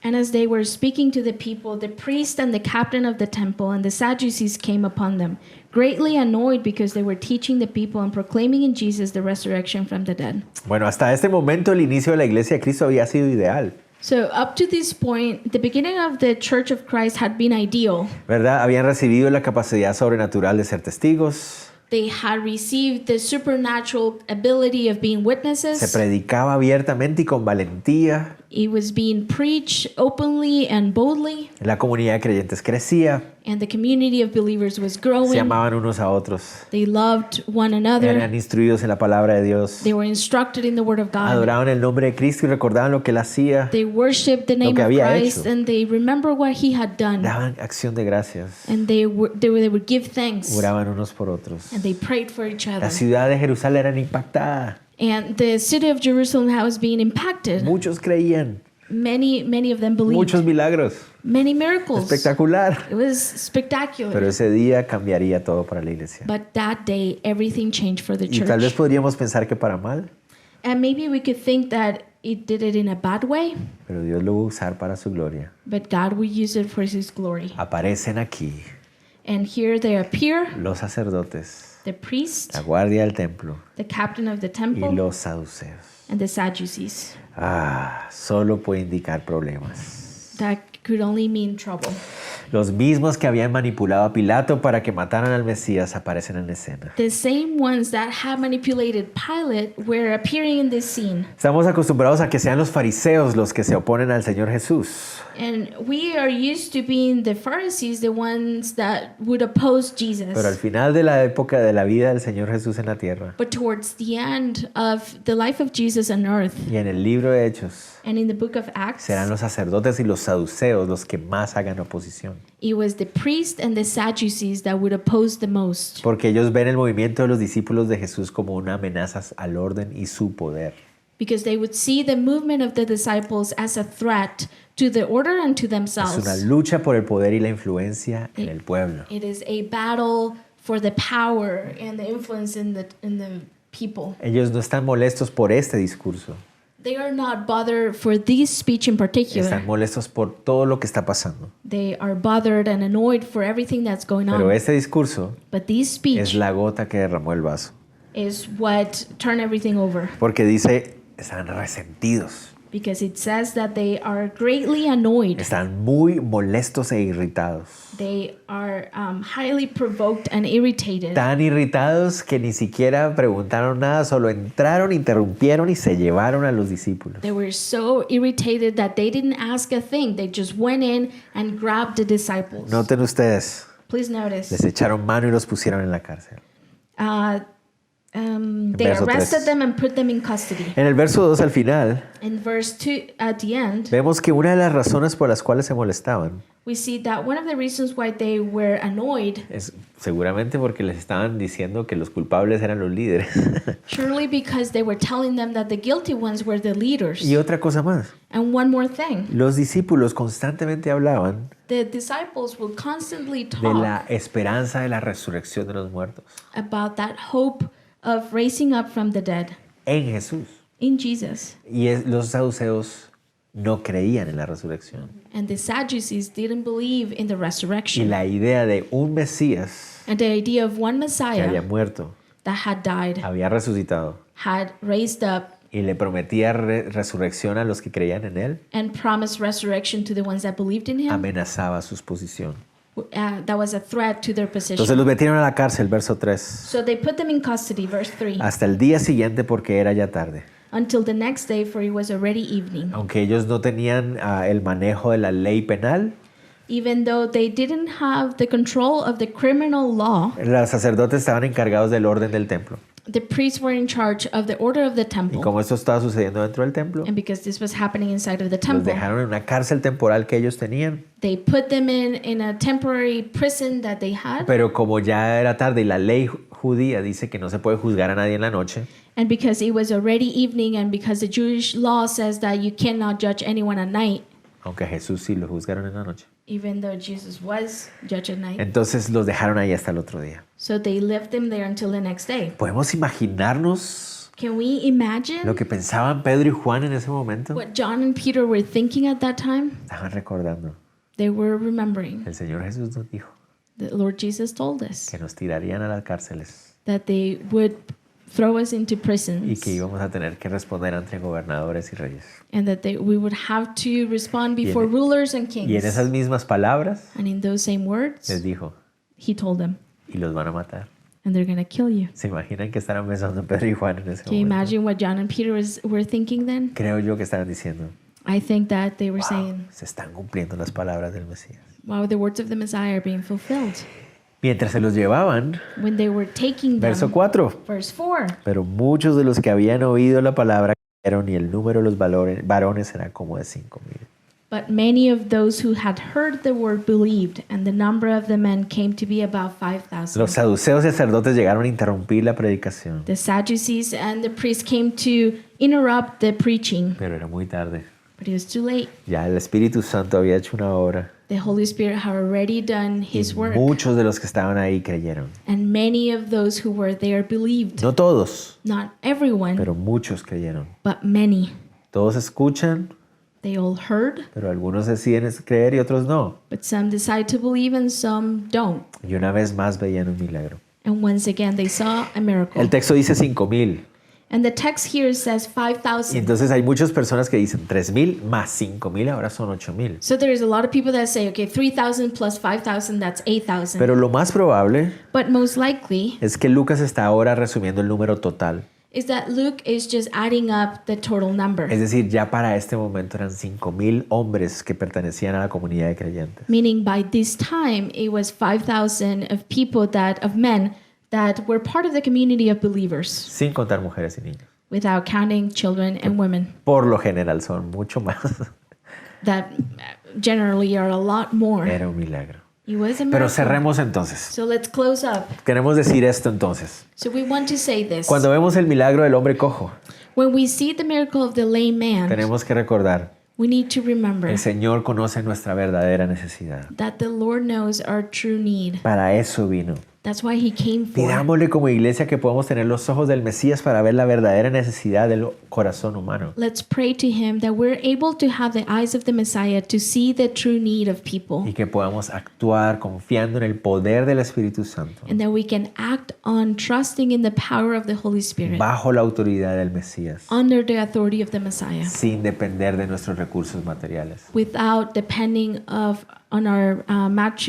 And as they were speaking to the people, the priest and the captain of the temple and the Sadducees came upon them, greatly annoyed because they were teaching the people and proclaiming in Jesus the resurrection from the dead. Bueno, hasta este momento el inicio de la iglesia de Cristo había sido ideal, So up to this point, the beginning of the Church of Christ had been ideal. ¿verdad? Habían recibido la capacidad sobrenatural de ser testigos, They had received the supernatural ability of being se witnesses. predicaba abiertamente y con valentía, It was being preached openly and boldly, la comunidad de creyentes crecía, and the community of believers was se growing. amaban unos a otros, They loved one another. eran instruidos en la palabra de Dios, They were instructed in the Word of God. adoraban el nombre de Cristo y recordaban lo que Él hacía, They worshiped the name que of había Christ, hecho. and they remember what He had done. daban acción de gracias, And they would give thanks, oraban unos por otros. and they prayed for each other. La ciudad de Jerusalén era impactada, And the city of Jerusalem was being impacted. muchos creían, Many of them believed. muchos milagros, Many miracles. espectacular. It was spectacular. Pero ese día cambiaría todo para la iglesia. But that day, everything changed for the Y tal vez church. podríamos pensar que para mal, And maybe we could think that it did it in a bad way, pero Dios lo va a usar para su gloria. but God will use it for His glory. Aparecen aquí And here they appear, los sacerdotes, the priest, la guardia del templo the captain of the y temple, los saduceos. and the Sadducees. Solo puede indicar problemas. That could only mean trouble. Los mismos que habían manipulado a Pilato para que mataran al Mesías aparecen en escena. The same ones that had manipulated Pilate were appearing in this scene. Estamos acostumbrados a que sean los fariseos los que se oponen al Señor Jesús. And we are used to being the Pharisees, the ones that would oppose Jesus. Pero al final de la época de la vida del Señor Jesús en la tierra But towards the end of the life of Jesus on earth y en el libro de Hechos, and in the book of Acts, serán los sacerdotes y los saduceos los que más hagan oposición. it was the priests and the Sadducees that would oppose the most. Porque ellos ven el movimiento de los discípulos de Jesús como una amenaza al orden y su poder. Because they would see the movement of the disciples as a threat to the order and to Es una themselves. lucha por el poder y la influencia en el pueblo. It is a battle for the power and the influence in the people. Ellos no están molestos por este discurso. They are not bothered for this speech in particular. Están molestos por todo lo que está pasando. They are bothered and annoyed for everything that's going Pero on. este discurso But this es speech la gota que derramó el vaso. is what turned everything over. Porque dice, están resentidos. Because it says that they are greatly annoyed. Están muy molestos e irritados. They are highly provoked and irritated. Tan irritados que ni siquiera preguntaron nada, solo entraron, interrumpieron y se llevaron a los discípulos. They were so irritated that they didn't ask a thing. They just went in and grabbed the disciples. Noten ustedes, Please notice. les echaron mano y los pusieron en la cárcel. They Verso arrested 3. them and put them in custody. En el verso 2 al final, In verse 2, at the end, vemos que una de las razones por las cuales se molestaban we see that one of the reasons why they were annoyed Seguramente porque les estaban diciendo que los culpables eran los líderes. Surely because they were telling them that the guilty ones were the leaders. Y otra cosa más. And one more thing. Los discípulos constantemente hablaban The disciples will constantly de talk la esperanza de la resurrección de los muertos about that hope of raising up from the dead en Jesús. in Jesus. Y los saduceos no creían en la resurrección. And the Sadducees didn't believe in the Y resurrection. la idea de un Mesías And the idea of one que había Messiah muerto, that had died, había resucitado had raised up, y le prometía resurrección a los que creían en él, and promised resurrection to the ones that believed in him, amenazaba su posición. that was a threat to their Entonces position. los metieron a la cárcel, verso 3, So they put them in custody, verse 3, hasta el día siguiente porque era ya tarde. until the next day, for it was already evening. Aunque ellos no tenían el manejo de la ley penal, Even though they didn't have the control of the criminal law, los sacerdotes estaban encargados del orden del templo. the priests were in charge of the order of the Y temple. como esto estaba sucediendo dentro del templo, And because this was happening inside of the los temple, dejaron en una cárcel temporal que ellos tenían. they put them in a temporary prison that they had. Pero como ya era tarde y la ley judía dice que no se puede juzgar a nadie en la noche, And because it was already evening, and because the Jewish law says that you cannot judge anyone at night, aunque a Jesús sí lo juzgaron en la noche. even though Jesus was judged at night. Entonces los dejaron ahí hasta el otro día. So they left them there until the next day. ¿Podemos imaginarnos Can we imagine lo que pensaban Pedro y Juan en ese momento? what John and Peter were thinking at that time? Estaban recordando. They were remembering. El Señor Jesús nos dijo The Lord Jesus told us que nos tirarían a las cárceles that they would throw us into y prisons, que íbamos a tener que responder ante gobernadores y reyes. and that we would have to respond before rulers and Y en kings. esas mismas palabras And in those same les words, dijo, he told them, y los van a matar. and they're going to kill you. ¿Se imaginan que estaban pensando Pedro y Juan en ese Can you momento? imagine what John and Peter were thinking then? Creo yo que estaban diciendo, I think that they were saying, se están cumpliendo las palabras del Mesías. wow, the words of the Messiah are being fulfilled. Mientras se los llevaban, When they were taking verso them, 4, verse 4, pero muchos de los que habían oído la palabra cayeron y el número de los varones era como de 5,000. but many of those who had heard the word believed, and the number of the men came to be about 5,000. Los saduceos y sacerdotes llegaron a interrumpir la predicación, The Sadducees and the priests came to interrupt the preaching, pero era muy tarde. but it was too late. Ya el Espíritu Santo había hecho una obra. The Holy Spirit had already done his work, Muchos de los que estaban ahí creyeron. and many of those who were there believed. No todos, Not everyone, pero muchos creyeron. but many. Todos escuchan, They all heard, pero algunos deciden creer y otros no. but some decide to believe and some don't. Y una vez más veían un milagro. And once again, they saw a miracle. El texto dice 5,000. And the text here says Y 5,000. entonces hay muchas personas que dicen 3,000 más 5,000, ahora son 8,000. So there's a lot of people that say, okay, 3,000 plus 5,000, that's 8,000. Pero lo más probable But most likely es que Lucas está ahora resumiendo el número total. is that Luke is just adding up the total number. Es decir, ya para este momento eran 5,000 hombres que pertenecían a la comunidad de creyentes. Meaning by this time, it was 5,000 of people of men that were part of the community of believers, Sin contar mujeres y niños. without counting children and women, Por lo general son mucho más. that generally are a lot more. Era un milagro. It was a Pero miracle. cerremos entonces. So let's close up. Queremos decir esto entonces. So we want to say this. Cuando vemos el milagro del hombre cojo, When we see the miracle of the lame man, tenemos que recordar, we need to remember el Señor conoce nuestra verdadera necesidad. that the Lord knows our true need. Para eso vino. That's why he came for. Pidámosle como iglesia que podamos tener los ojos del Mesías para ver la verdadera necesidad del corazón humano. Let's pray to him that we're able to have the eyes of the Messiah to see the true need of people, Y que podamos actuar confiando en el poder del Espíritu Santo, and that we can act on trusting in the power of the Holy Spirit bajo la autoridad del Mesías, under the authority of the Messiah, sin depender de nuestros recursos materiales. without depending on our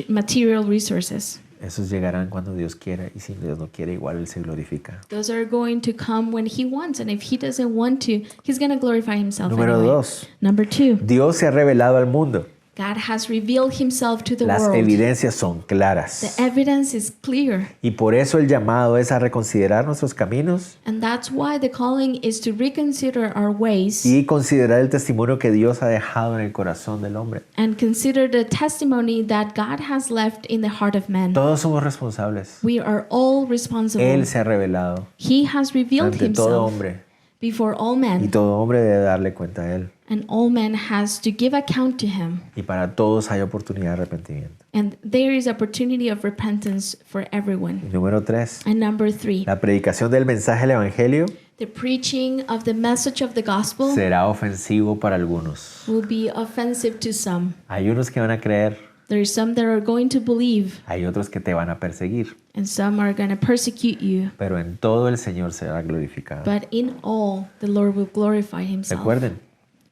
material resources. Esos llegarán cuando Dios quiera y si Dios no quiere, igual Él se glorifica. Those are going to come when he wants, and if he doesn't want to, he's going to glorify himself Número anyway. 2. Number 2, Dios se ha revelado al mundo. God has revealed himself to the Las world. evidencias son The claras. evidence is clear. Y por eso el llamado es a reconsiderar nuestros caminos And that's why the calling is to reconsider our ways y considerar el testimonio que Dios ha dejado en el corazón del hombre. and consider the testimony that God has left in the heart of man. Todos somos responsables. We are all responsible. Él se ha revelado He has revealed ante todo himself hombre before all y men, todo hombre debe darle cuenta a Él. and all men has to give account to him. Y para todos hay oportunidad de arrepentimiento. And there is opportunity of repentance for everyone. Y número 3, And number 3, la predicación del mensaje del Evangelio the preaching of the message of the gospel será ofensivo para algunos. will be offensive to some. Hay unos que van a creer, There are some that are going to believe, hay otros que te van a perseguir, and some are going to persecute you. pero en todo el Señor será glorificado. But in all, the Lord will glorify himself. Recuerden,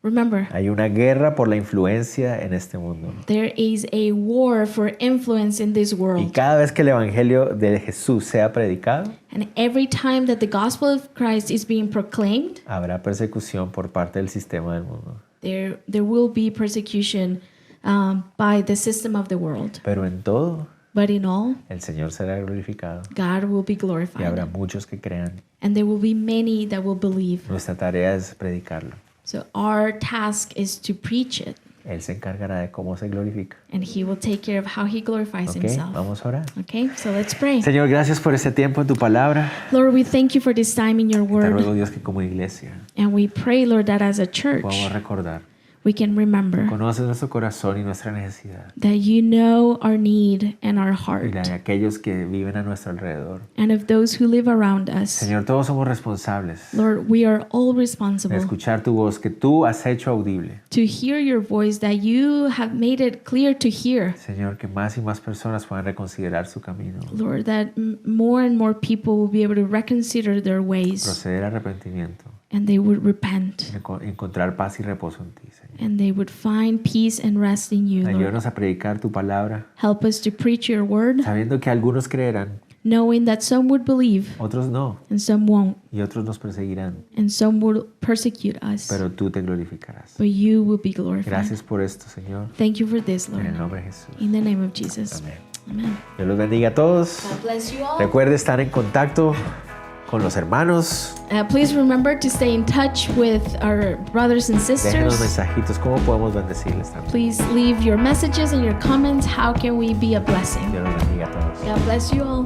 Remember, hay una guerra por la influencia en este mundo. there is a war for influence in this Y world. cada vez que el Evangelio de Jesús sea predicado, And every time that the gospel of Christ is being proclaimed, habrá persecución por parte del sistema del mundo. there will be persecution by the system of the world. Pero en todo, But in all, el Señor será glorificado God will be y habrá glorified. muchos que crean. And there will be many that will believe. Nuestra tarea es predicarlo. So our task is to preach it. Él se encargará de cómo se glorifica. And he will take care of how he glorifies ¿Ok? himself. Vamos a orar. Okay, so let's pray. Señor, gracias por este tiempo en tu palabra. Lord, we thank you for this time in your Te word. ruego, Dios, que como iglesia And we pray, Lord, that as a church, podamos recordar. we can remember Conoces nuestro corazón y nuestra necesidad. that you know our need and our Y heart, la de aquellos que viven a nuestro alrededor. and of those who live around us. Señor, todos somos responsables Lord, we are all de responsible escuchar tu voz que tú has hecho audible. to hear your voice that you have made it clear to hear. Señor, que más y más personas puedan reconsiderar su camino, Lord, that more and more people will be able to reconsider their ways proceder a arrepentimiento, and they would repent encontrar paz y reposo en ti, Señor. and they would find peace and rest in you, Lord. Ayúdanos a predicar tu palabra, Help us to preach your word, sabiendo que algunos creerán, knowing that some would believe otros no, and some won't, y otros nos perseguirán, and some will persecute us, pero tú te glorificarás. but you will be glorified. Gracias por esto, Señor, Thank you for this, en Lord. el nombre de Jesús. In the name of Jesus. Amén. Amen. Dios los bendiga a todos. God bless you all. Recuerde estar en contacto con los hermanos. Please remember to stay in touch with our brothers and Déjenos sisters. mensajitos, cómo podemos bendecirles también. Please leave your messages and your comments. How can we be a blessing? Dios los bendiga a todos. God bless you all.